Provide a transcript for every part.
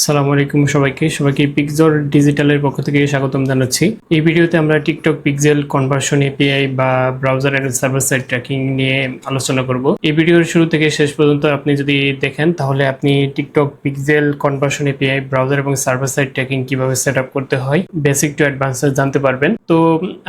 আসসালামু আলাইকুম সবাইকে পিক্সেল ডিজিটালের পক্ষ থেকে স্বাগতম জানাচ্ছি। এই ভিডিওতে আমরা টিকটক পিক্সেল কনভার্সন এপিআই বা browser and server side tracking নিয়ে আলোচনা করব। এই ভিডিওর শুরু থেকে শেষ পর্যন্ত আপনি যদি দেখেন তাহলে আপনি TikTok pixel conversion API browser এবং সার্ভার সাইড ট্র্যাকিং কিভাবে সেট আপ করতে হয় বেসিক টু অ্যাডভান্সেস জানতে পারবেন। তো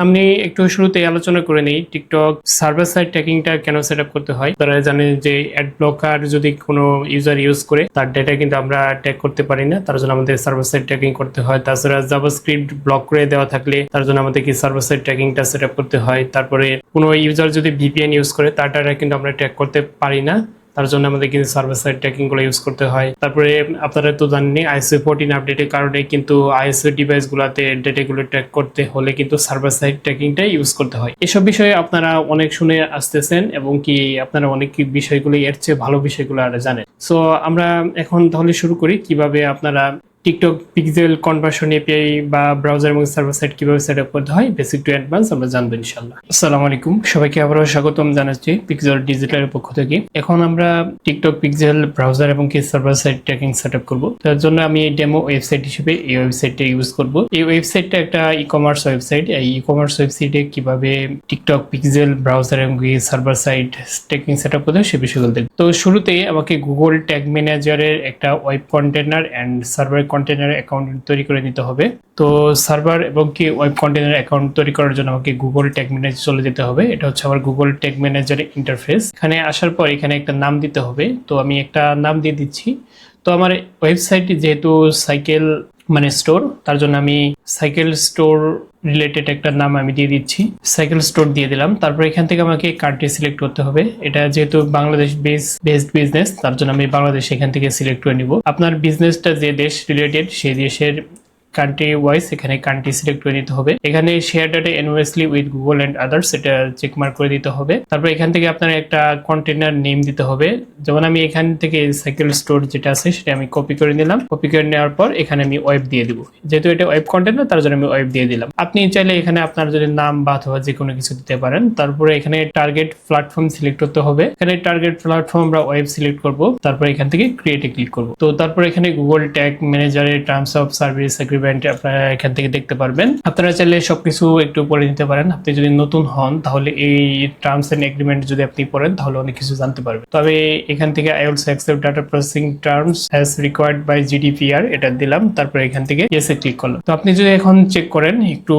আমি একটু শুরুতে আলোচনা করে নিই টিকটক সার্ভার সাইড ট্র্যাকিংটা কেন সেট আপ করতে হয়। তারা জানেন যে অ্যাড ব্লকার যদি কোনো ইউজার ইউজ করে তার ডেটা কিন্তু আমরা ট্র্যাক করতে পারি না, তার জন্য আমাদের সার্ভার সাইড ট্র্যাকিং করতে হয়। তাছাড়া জাভাস্ক্রিপ্ট ব্লক করে দেওয়া থাকলে তার জন্য আমাদের কি সার্ভার সাইড ট্র্যাকিংটা সেট আপ করতে হয়। তারপরে কোনো ইউজার যদি ভিপিএন ইউজ করে তার ডাটা কিন্তু আমরা ট্র্যাক করতে পারি না, তার জন্য আমাদের কিন্তু সার্ভার সাইড ট্র্যাকিং গুলো ইউজ করতে হয়। তারপরে আপনারা তো জানেন আইএসও 14 আপডেটের কারণে কিন্তু আইএসও ডিভাইস গুলাতে ডেটা গুলো ট্র্যাক করতে হলে কিন্তু সার্ভার সাইড ট্র্যাকিংটা ইউজ করতে হয়। এসব বিষয়ে আপনারা অনেক শুনে আসতেছেন এবং কি আপনারা অনেক বিষয়গুলো এর চেয়ে ভালো বিষয়গুলো আর জানেন। সো আমরা এখন তাহলে শুরু করি কিভাবে আপনারা টিকটক পিক্সেল কনভার্সন এপিআই বা ব্রাউজার এবং সার্ভার সাইড কিভাবে সেট আপ করতে হয় বেসিক টু অ্যাডভান্স আমরা জানবো ইনশাআল্লাহ। আসসালামু আলাইকুম সবাইকে আবারও স্বাগতম জানাচ্ছি পিক্সেল ডিজিটালের পক্ষ থেকে। এখন আমরা টিকটক পিক্সেল ব্রাউজার এবং কি server side tracking set up করবো। তার জন্য আমি এই ডেমো ওয়েবসাইট হিসেবে এই ওয়েবসাইটটা ইউজ করব। এই ওয়েবসাইটটা একটা ই কমার্স ওয়েবসাইট। এই ই কমার্স ওয়েবসাইটে কিভাবে টিকটক পিক্সেল ব্রাউজার এবং কি server side tracking set up করতে হয় সে বিষয়গুলো দেখব। তো শুরুতে আমাকে গুগল ট্যাগ ম্যানেজারের একটা web container and server container account তৈরি করে নিতে হবে। তো সার্ভার এবং কি ওয়েব কন্টেনার অ্যাকাউন্ট তৈরি করার জন্য আমাকে গুগল ট্যাগ ম্যানেজার চলে যেতে হবে। এটা হচ্ছে আমার গুগল ট্যাগ ম্যানেজারের ইন্টারফেস। এখানে আসার পর এখানে একটা নাম দিতে হবে। তো আমি একটা নাম দিয়ে দিচ্ছি। তো আমার ওয়েবসাইটটি যেহেতু সাইকেল মানে স্টোর, তার জন্য আমি সাইকেল স্টোর রিলেটেড একটা নাম আমি দিয়ে দিচ্ছি, সাইকেল স্টোর দিয়ে দিলাম। তারপর এখান থেকে আমাকে কান্ট্রি সিলেক্ট করতে হবে। এটা যেহেতু বাংলাদেশ বেসড বিজনেস, তার জন্য আমি বাংলাদেশ এখান থেকে সিলেক্ট করে নিব। আপনার বিজনেসটা যে দেশ রিলেটেড সেই দেশের কান্ট্রি ওয়াইজ এখানে কান্ট্রি সিলেক্ট করে নিতে হবে। এখানে share data anonymously with Google and others এটা চেক মার্ক করে দিতে হবে। তারপর এখান থেকে আপনার একটা কন্টেনার নেম দিতে হবে। যেমন আমি এখান থেকে সাইকেল স্টোর যেটা আছে সেটা আমি কপি করে নিলাম। কপি করে নেওয়ার পর এখানে আমি ওয়েব দিয়ে দিব। যেহেতু এটা ওয়েব কন্টেনার তার জন্য আমি ওয়েব দিয়ে দিলাম। আপনি চাইলে এখানে আপনার যদি নাম বা অথবা যে কোনো কিছু দিতে পারেন। তারপরে এখানে টার্গেট প্ল্যাটফর্ম সিলেক্ট করতে হবে। এখানে টার্গেট প্ল্যাটফর্ম আমরা ওয়েব সিলেক্ট করব। তারপর এখান থেকে ক্রিয়েটে ক্লিক করব। তো তারপর এখানে গুগল ট্যাগ ম্যানেজারের টার্মস অফ সার্ভিস আপনারা এখান থেকে দেখতে পারবেন। আপনারা চাইলে সবকিছু একটু পড়ে নিতে পারেন। আপনি যদি নতুন হন তাহলে এই টার্মস এন্ড এগ্রিমেন্ট যদি আপনি পড়েন তাহলে অনেক কিছু জানতে পারবেন। তবে এখান থেকে I also accept data processing terms as required by GDPR এটা দিলাম। তারপর এখান থেকে ইয়েসে ক্লিক করলাম। তো আপনি যদি এখন চেক করেন একটু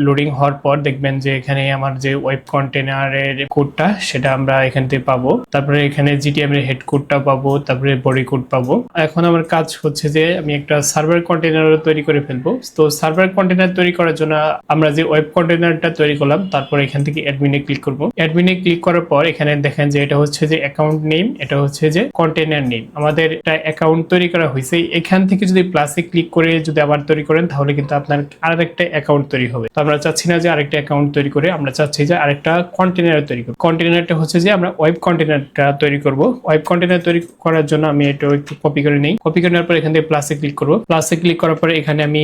লোডিং হওয়ার পর দেখবেন যে এখানে আমার যে ওয়েব কন্টেনারের কোডটা সেটা আমরা এখান থেকে পাবো। তারপরে এখানে জিটিএম এর হেড কোডটা পাবো, তারপরে বডি কোড পাবো। এখন আমার কাজ হচ্ছে যে আমি একটা সার্ভার কন্টেনার তৈরি করে ফেলবো। তো সার্ভার কন্টেনার তৈরি করার জন্য আমরা যে ওয়েব কন্টেনারটা তৈরি করলাম তারপর এখান থেকে অ্যাডমিনে ক্লিক করব। অ্যাডমিনে ক্লিক করার পর এখানে দেখেন যে এটা হচ্ছে যে অ্যাকাউন্ট নেম, এটা হচ্ছে যে কন্টেনার নেম। আমাদের একটা অ্যাকাউন্ট তৈরি করা হয়েছে। এখান থেকে যদি প্লাসে ক্লিক করে যদি আবার তৈরি করেন তাহলে কিন্তু আপনার আরেকটা অ্যাকাউন্ট তৈরি হবে। তো আমরা চাচ্ছি না যে আরেকটা অ্যাকাউন্ট তৈরি করে, আমরা চাচ্ছি যে আরেকটা কন্টেনার তৈরি করব। কন্টেনারটা হচ্ছে যে আমরা ওয়েব কন্টেনারটা তৈরি করব। ওয়েব কন্টেনার তৈরি করার জন্য আমি এটা একটু কপি করে নিই। কপি করে নেওয়ার পর এখান থেকে প্লাসে ক্লিক করব। প্লাসে ক্লিক করার পরে এখানে আমি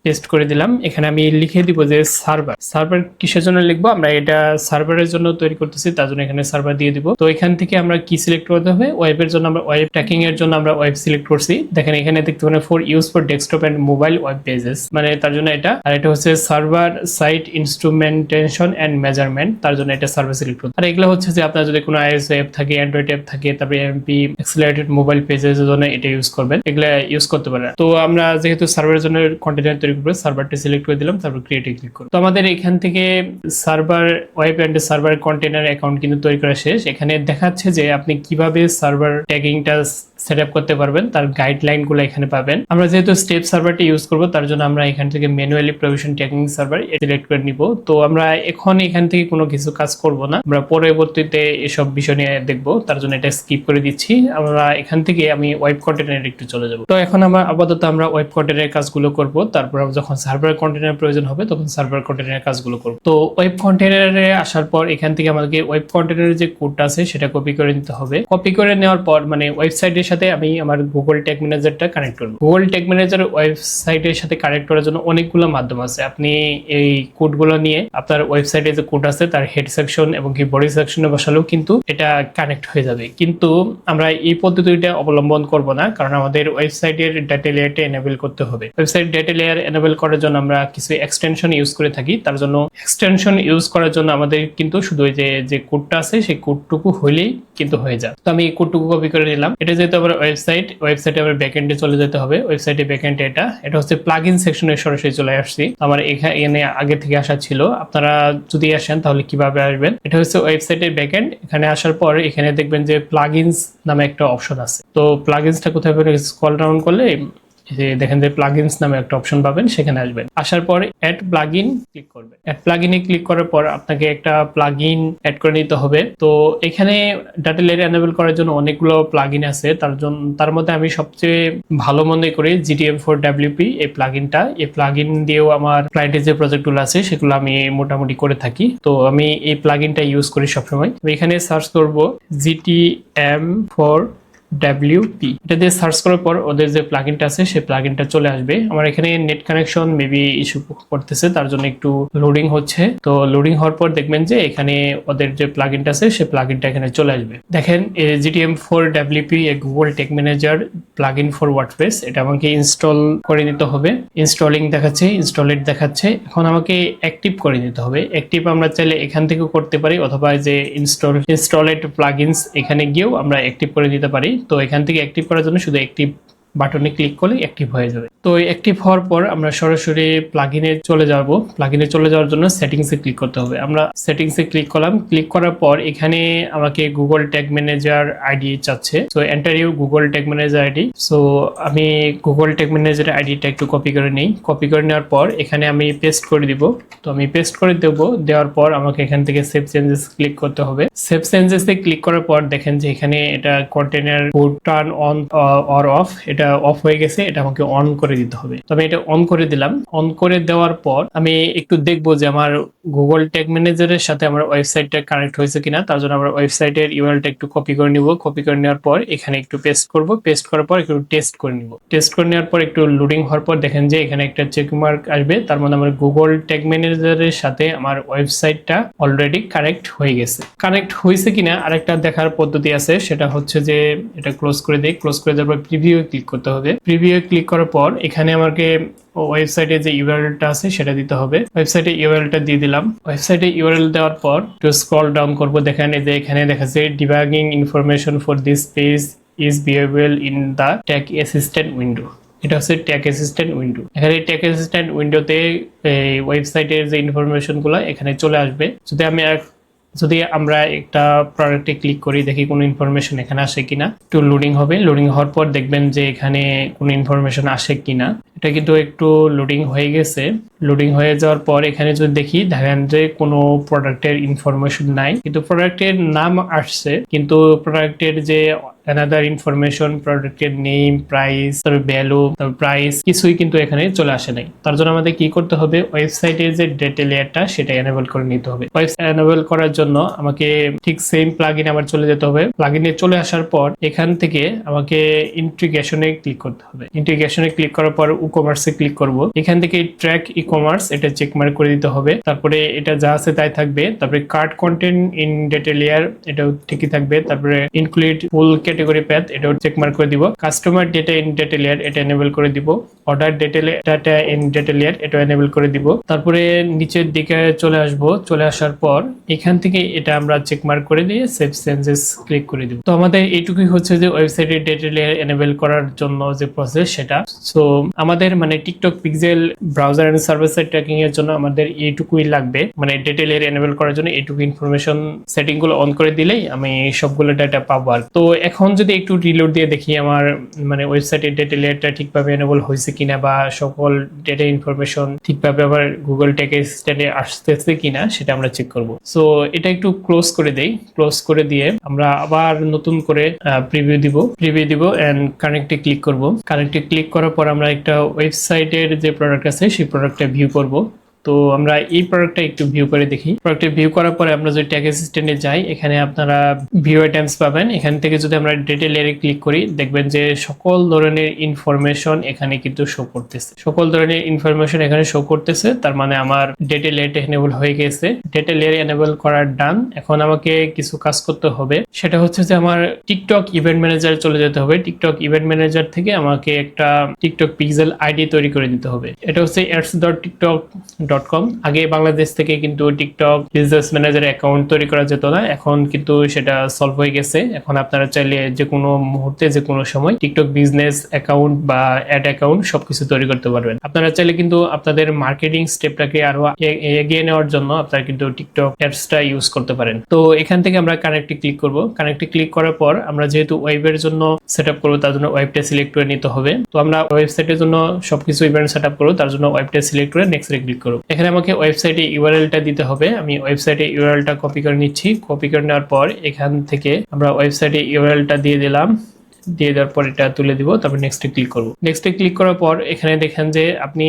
পেস্ট করে দিলাম। এখানে আমি লিখে দিব যে সার্ভার কিসের জন্য লিখবো, আমরা এটা সার্ভারের জন্য তৈরি করতেছি তার জন্য এখানে সার্ভার দিয়ে দিব। তো এখান থেকে আমরা কি সিলেক্ট করতে হবে, ওয়েবের জন্য আমরা ওয়েব ট্র্যাকিং এর জন্য আমরা ওয়েব সিলেক্ট করছি। দেখেন এখানে দেখতে পারেন for use for desktop and mobile web pages, মানে তার জন্য এটা। আর এটা হচ্ছে server site instrumentation and measurement, তার জন্য এটা সার্ভার সিলেক্ট করতে। আর এগুলো হচ্ছে যে আপনার যদি কোনো আইএস অ্যাপ থাকে, অ্যান্ড্রয়েড অ্যাপ থাকে, তারপরে এমপি এক্সেলারেটেড মোবাইল পেজের জন্য এটা ইউজ করবেন, এগুলা ইউজ করতে পারেন। তো আমরা যেহেতু সার্ভারের জন্য কন্টেনার তৈরি করবো, সার্ভারটা সিলেক্ট করে দিলাম, তারপর ক্রিয়েটে ক্লিক করব। তো আমাদের এখান থেকে server web and server container account কিন্তু তৈরি করা শেষ। এখানে দেখাচ্ছে যে আপনি কিভাবে সার্ভার ট্যাগিংটা সেট আপ করতে পারবেন, তার গাইডলাইন গুলো এখানে পাবেন। আমরা যেহেতু স্টেপ সার্ভারটি ইউজ করব তার জন্য আমরা এখান থেকে manually provision tagging server select করে নিব। তো আমরা এখন এখান থেকে কোনো কিছু কাজ করব না, আমরা পরবর্তীতে এসব বিষয় নিয়ে দেখবো, তার জন্য এটা স্কিপ করে দিচ্ছি। আমরা এখান থেকে আমি ওয়েব কন্টেনারে একটু চলে যাব। তো এখন আপাতত আমরা ওয়েব কন্টেনারের কাজগুলো করব। তারপর যখন সার্ভার কন্টেনার প্রয়োজন হবে তখন সার্ভার কন্টেনারের কাজগুলো করব। তো ওয়েব কন্টেনারে আসার পর এখান থেকে আমাদেরকে ওয়েব কন্টেনারের যে কোডটা আছে সেটা কপি করে নিতে হবে। কপি করে নেওয়ার পর মানে ওয়েবসাইটের সাথে সাথে আমি আমার গুগল ট্যাগ ম্যানেজারটা কানেক্ট করব। গুগল ট্যাগ ম্যানেজার ওয়েবসাইটের সাথে কানেক্ট করার জন্য অনেকগুলো মাধ্যম আছে। আপনি এই কোডগুলো নিয়ে আপনার ওয়েবসাইটে যে কোড আছে তার হেড সেকশন এবং কি বডি সেকশনে বসালেও কিন্তু এটা কানেক্ট হয়ে যাবে। কিন্তু আমরা এই পদ্ধতিটা অবলম্বন করব না, কারণ আমাদের ওয়েবসাইটের ডেটা লেয়ারটা এনেবল করতে হবে। ওয়েবসাইট ডেটা লেয়ার এনেবল করার জন্য আমরা কিছু এক্সটেনশন ইউজ করে থাকি। তার জন্য এক্সটেনশন ইউজ করার জন্য আমাদের কিন্তু শুধু যে কোডটা আছে সেই কোডটুকু হইলেই কিন্তু হয়ে যায়। তো আমি এই কোডটুকু কপি করে নিলাম। এটা যেহেতু আমার ওয়েবসাইটে আমার ব্যাকএন্ডে চলে যেতে হবে। ওয়েবসাইটে ব্যাকএন্ডে এটা হচ্ছে প্লাগইন সেকশনে সরাসরি চলে আসছি। আমার এখানে আগে থেকে আসা ছিল। আপনারা যদি আসেন তাহলে কিভাবে আসবেন? এটা হচ্ছে ওয়েবসাইটের ব্যাকএন্ড। এখানে আসার পর এখানে দেখবেন যে প্লাগইনস নামে একটা অপশন আছে। তো প্লাগইনসটা কোথায় পাবেন? স্ক্রল ডাউন করলে দেখেন যে প্লাগইনস নামে একটা অপশন পাবেন, সেখানে আসবেন। আসার পর অ্যাড প্লাগইন ক্লিক করবেন। অ্যাড প্লাগইনে ক্লিক করার পর আপনাকে একটা প্লাগইন অ্যাড করে নিতে হবে। তো এখানে ডাটা লেয়ার এনেবল করার জন্য অনেকগুলো প্লাগইন আছে। তার মধ্যে আমি সবচেয়ে ভালো মনে করি GTM4WP এই প্লাগইন দিয়েও আমার ক্লায়েন্টের যে প্রজেক্টগুলো আছে সেগুলো আমি মোটামুটি করে থাকি। তো আমি এই প্লাগইনটা ইউজ করি সবসময়। এখানে সার্চ করব GTM4WP। এটা দিয়ে সার্চ করার পর ওদের যে প্লাগইনটা আছে সেই প্লাগইনটা চলে আসবে। আমার এখানে নেট কানেকশন মেবি ইস্যু করতেছে, তার জন্য একটু লোডিং হচ্ছে। তো লোডিং হওয়ার পর দেখবেন যে এখানে ওদের যে প্লাগইনটা আছে সেই প্লাগইনটা এখানে চলে আসবে। দেখেন GTM4WP Google tag manager plugin for WordPress, এটা আমাকে ইনস্টল করে নিতে হবে। ইনস্টলিং দেখাচ্ছে, ইনস্টলেড দেখাচ্ছে। এখন আমাকে অ্যাক্টিভ করে নিতে হবে। অ্যাক্টিভ আমরা চাইলে এখান থেকেও করতে পারি, অথবা যে ইনস্টলেড প্লাগইনস এখানে গিয়েও আমরা অ্যাক্টিভ করে দিতে পারি। তো এখান থেকে অ্যাক্টিভ করার জন্য শুধু অ্যাক্টিভ বাটনে ক্লিক করলে অ্যাক্টিভ হয়ে যাবে। তো অ্যাক্টিভ হওয়ার পর আমরা সরাসরি প্লাগইনে চলে যাব। প্লাগইনে চলে যাওয়ার জন্য সেটিংসে ক্লিক করতে হবে। আমরা সেটিংসে ক্লিক করলাম। ক্লিক করার পর এখানে আমাকে গুগল ট্যাগ ম্যানেজার আইডি চাচ্ছে। So enter you Google tag manager ID. So আমি গুগল ট্যাগ ম্যানেজার আইডিটা একটু কপি করে নিই। কপি করে নেওয়ার পর এখানে আমি পেস্ট করে দিব। তো আমি পেস্ট করে দেব। দেওয়ার পর আমাকে এখান থেকে সেভ চেঞ্জেস ক্লিক করতে হবে। সেভ চেঞ্জেসে ক্লিক করার পর দেখেন যে এখানে এটা container code turn on or of, এটা অফ হয়ে গেছে, এটা আমাকে অন করে দিতে হবে। তো আমি এটা অন করে দিলাম। অন করে দেওয়ার পর আমি একটু দেখবো যে আমার গুগল ট্যাগ ম্যানেজারের সাথে আমার ওয়েবসাইটটা কানেক্ট হয়েছে কিনা। তার জন্য আমরা ওয়েবসাইটের ইউআরএলটা একটু কপি করে নিব। কপি করে নেওয়ার পর এখানে একটু পেস্ট করব। পেস্ট করার পর একটু টেস্ট করে নিব। টেস্ট করে নেওয়ার পর একটু লোডিং হওয়ার পর দেখেন যে এখানে একটা চেক মার্ক আসবে। তার মধ্যে আমার গুগল ট্যাগ ম্যানেজারের সাথে আমার ওয়েবসাইটটা অলরেডি কানেক্ট হয়ে গেছে। কানেক্ট হয়েছে কিনা আরেকটা দেখার পদ্ধতি আছে, সেটা হচ্ছে যে এটা ক্লোজ করে দিই। ক্লোজ করে দেওয়ার পর প্রিভিউ ক্লিক করতে হবে। প্রিভিউ ক্লিক করার পর এখানে আমাকে ওয়েবসাইটে যে ইউআরএলটা আছে সেটা দিতে হবে। ওয়েবসাইটে ইউআরএলটা দিয়ে দিলাম। ওয়েবসাইটে ইউআরএল দেওয়ার পর একটু স্ক্রল ডাউন করব। দেখেন এই যে এখানে দেখাচ্ছে debugging information for this page is viewable in the tag assistant window. এটা হচ্ছে ট্যাগ অ্যাসিস্ট্যান্ট উইন্ডো। এখানে ট্যাগ অ্যাসিস্ট্যান্ট উইন্ডোতে ওয়েবসাইটের যে ইনফরমেশন গুলো এখানে চলে আসবে। যদি আমরা একটা প্রোডাক্টে ক্লিক করি, দেখি কোনো ইনফরমেশন এখানে আসে কিনা। একটু লোডিং হবে। লোডিং হওয়ার পর দেখবেন যে এখানে কোনো ইনফরমেশন আসে কিনা। এটা কিন্তু একটু লোডিং হয়ে গেছে। লোডিং হয়ে যাওয়ার পর এখানে যদি দেখি, দেখেন যে কোনো প্রোডাক্টের ইনফরমেশন নাই, কিন্তু প্রোডাক্টের নাম আসছে, কিন্তু প্রোডাক্টের যে another information, প্রোডাক্টের নেম, প্রাইস, তারপর ভ্যালু, তারপর প্রাইস কিছুই কিন্তু এখানে চলে আসে নাই। তার জন্য আমাদের কি করতে হবে? ওয়েবসাইটের যে ডেটা লেয়ারটা সেটা এনেবল করে নিতে হবে। ওয়েবসাইট এনেবল করার জন্য আমাকে ঠিক সেম প্লাগইন আবার চলে যেতে হবে। প্লাগইনে চলে আসার পর এখান থেকে আমাকে ইন্টিগ্রেশনে ক্লিক করতে হবে। ইন্টিগ্রেশনে ক্লিক করার পর ই-কমার্সে ক্লিক করব। এখান থেকে ট্র্যাক ই-কমার্স এটা চেক মার্ক করে দিতে হবে। তারপরে এটা যা আছে তাই থাকবে। তারপরে cart contained in data layer এটাও ঠিকই থাকবে। তারপরে ইনক্লুড ফুল ক্যাটেগরি প্যাথ এটাও চেক মার্ক করে দিব। Customer data in data layer এটা এনেবল করে দিব। Order data in data layer এটা এনেবল করে দিব। তারপরে নিচের দিকে চলে আসব। চলে আসার পর এখান থেকে এটা আমরা চেক মার্ক করে দিয়ে সেভ চেঞ্জেস ক্লিক করে দিব। তো আমাদের এইটুকুই হচ্ছে যে ওয়েবসাইটের ডেটা লেয়ার এনেবল করার জন্য যে প্রসেস সেটা। সো আমাদের মানে TikTok pixel browser and server side tracking এর জন্য আমাদের এইটুকুই লাগবে। মানে ডেটা লেয়ার এনেবল করার জন্য এইটুকু ইনফরমেশন সেটিং গুলো অন করে দিলেই আমি সবগুলো ডাটা পাবো। আর তো এখন যদি একটু রিলোড দিয়ে দেখি আমার মানে ওয়েবসাইটের ডেটা লেয়ারটা ঠিকভাবে এনেবল হয়েছে কিনা, বা সকল ডেটা ইনফরমেশন ঠিকভাবে আবার গুগল ট্যাগ অ্যাসিস্ট্যান্টে আসতেছে কিনা সেটা আমরা চেক করব। সো এটা একটু ক্লোজ করে দেই। ক্লোজ করে দিয়ে আমরা আবার নতুন করে প্রিভিউ দিব এন্ড কানেক্টে ক্লিক করব। কানেক্টে ক্লিক করার পর আমরা একটা ওয়েবসাইটের যে প্রোডাক্ট আছে সেই প্রোডাক্টটা ভিউ করব। তো তো আমরা এই প্রোডাক্টটা একটু ভিউ করে দেখি। প্রোডাক্টে ভিউ করার পরে আমরা যদি ট্যাগ অ্যাসিস্ট্যান্টে যাই, এখানে আপনারা ভিউ আইটেমস পাবেন। এখান থেকে যদি আমরা ডিটেইল এর ক্লিক করি, দেখবেন যে সকল ধরনের ইনফরমেশন এখানে কিন্তু শো করতেছে। সকল ধরনের ইনফরমেশন এখানে শো করতেছে, তার মানে আমার ডিটেইল এর এনেবল হয়ে গেছে। ডিটেইল এর এনেবল করার ডান। এখন আমাকে কিছু কাজ করতে হবে, সেটা হচ্ছে যে আমার টিকটক ইভেন্ট ম্যানেজার চলে যেতে হবে। টিকটক ইভেন্ট ম্যানেজার থেকে আমাকে একটা টিকটক পিক্সেল আইডি তৈরি করে দিতে হবে। এটা হচ্ছে ads.tiktok.com। আগে বাংলাদেশ থেকে কিন্তু টিকটক বিজনেস ম্যানেজার অ্যাকাউন্ট তৈরি করা যেত না, এখন কিন্তু সেটা সলভ হয়ে গেছে। এখন আপনারা চাইলে যে কোনো মুহূর্তে যে কোনো সময় টিকটক বিজনেস অ্যাকাউন্ট বা অ্যাড অ্যাকাউন্ট সবকিছু তৈরি করতে পারবেন। আপনারা চাইলে কিন্তু আপনাদের মার্কেটিং স্টেপটাকে আরো এগিয়ে নেওয়ার জন্য আপনারা কিন্তু টিকটক অ্যাপসটা ইউজ করতে পারেন। তো এখান থেকে আমরা কানেক্টে ক্লিক করব। কানেক্টে ক্লিক করার পর আমরা যেহেতু ওয়েবের জন্য সেটআপ করব, তার জন্য ওয়েবটা সিলেক্ট করে নিতে হবে। তো আমরা ওয়েবসাইটের জন্য সবকিছু ইভেন্ট সেটআপ করব, তার জন্য ওয়েবটা সিলেক্ট করে নেক্সটে ক্লিক করব। এখানে আমাকে ওয়েবসাইটে ইউআরএলটা দিতে হবে। আমি ওয়েবসাইটে ইউআরএলটা কপি করে নিচ্ছি। কপি করে নেওয়ার পর এখান থেকে আমরা ওয়েবসাইটে ইউআরএলটা দিয়ে দিলাম। দিয়ে দেওয়ার পর এটা তুলে দিব, তারপর নেক্সটে ক্লিক করব। নেক্সটে ক্লিক করার পর এখানে দেখেন যে আপনি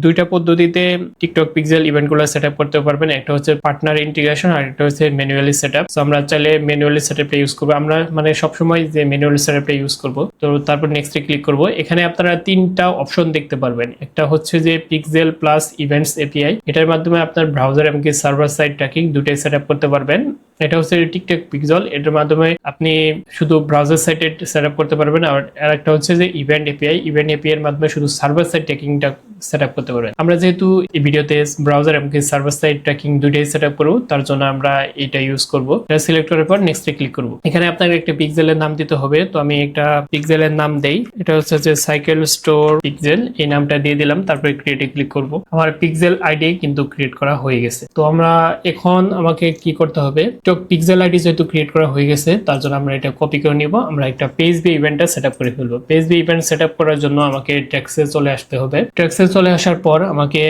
দুইটা পদ্ধতিতে টিকটক পিক্সেল ইভেন্টগুলো সেটআপ করতে পারবেন। একটা হচ্ছে পার্টনার ইন্টিগ্রেশন আর একটা হচ্ছে ম্যানুয়ালি সেটআপ। সো আমরা চাইলে ম্যানুয়ালি সেটআপটা ইউজ করব। আমরা মানে সবসময় যে ম্যানুয়ালি সেটআপটা ইউজ করব। তো তারপর নেক্সটে ক্লিক করব। এখানে আপনারা তিনটা অপশন দেখতে পারবেন। একটা হচ্ছে যে পিক্সেল প্লাস ইভেন্টস এপিআই, এটার মাধ্যমে আপনার ব্রাউজার এমনকি সার্ভার সাইড ট্র্যাকিং দুটাই সেটআপ করতে পারবেন। এটা হচ্ছে টিকটক পিক্সেল, এটার মাধ্যমে আপনি শুধু ব্রাউজার সাইটে সেটআপ করতে পারবেন। আর একটা হচ্ছে যে ইভেন্ট এপিআই, ইভেন্ট এপিআই এর মাধ্যমে শুধু সার্ভার সাইড ট্র্যাকিংটা সেটআপ করতে পারবেন। আমরা যেহেতু এই ভিডিওতে ব্রাউজার এবং সার্ভার সাইড ট্র্যাকিং দুইটাই সেটআপ করব, তার জন্য আমরা এটা ইউজ করব। এটা সিলেক্ট করার পর নেক্সটে ক্লিক করব। এখানে আপনাকে একটা পিক্সেলের নাম দিতে হবে। তো আমি একটা পিক্সেলের নাম দেই, এটা হচ্ছে যে সাইকেল স্টোর পিক্সেল, এই নামটা দিয়ে দিলাম। তারপরে ক্রিয়েটে ক্লিক করব। আমার পিক্সেল আইডি কিন্তু ক্রিয়েট করা হয়ে গেছে। তো আমরা এখন আমাকে কি করতে হবে, পিক্সেল আইডি যেহেতু ক্রিয়েট করা হয়ে গেছে, তার জন্য আমরা এটা কপি করে নিব। আমরা একটা পেজ বি ইভেন্টটা সেটআপ করে ফেলবো। পেজ বি ইভেন্ট সেটআপ করার জন্য আমাকে ট্যাক্সে চলে আসতে হবে। ট্যাক্সে চলে আসার পর আমাকে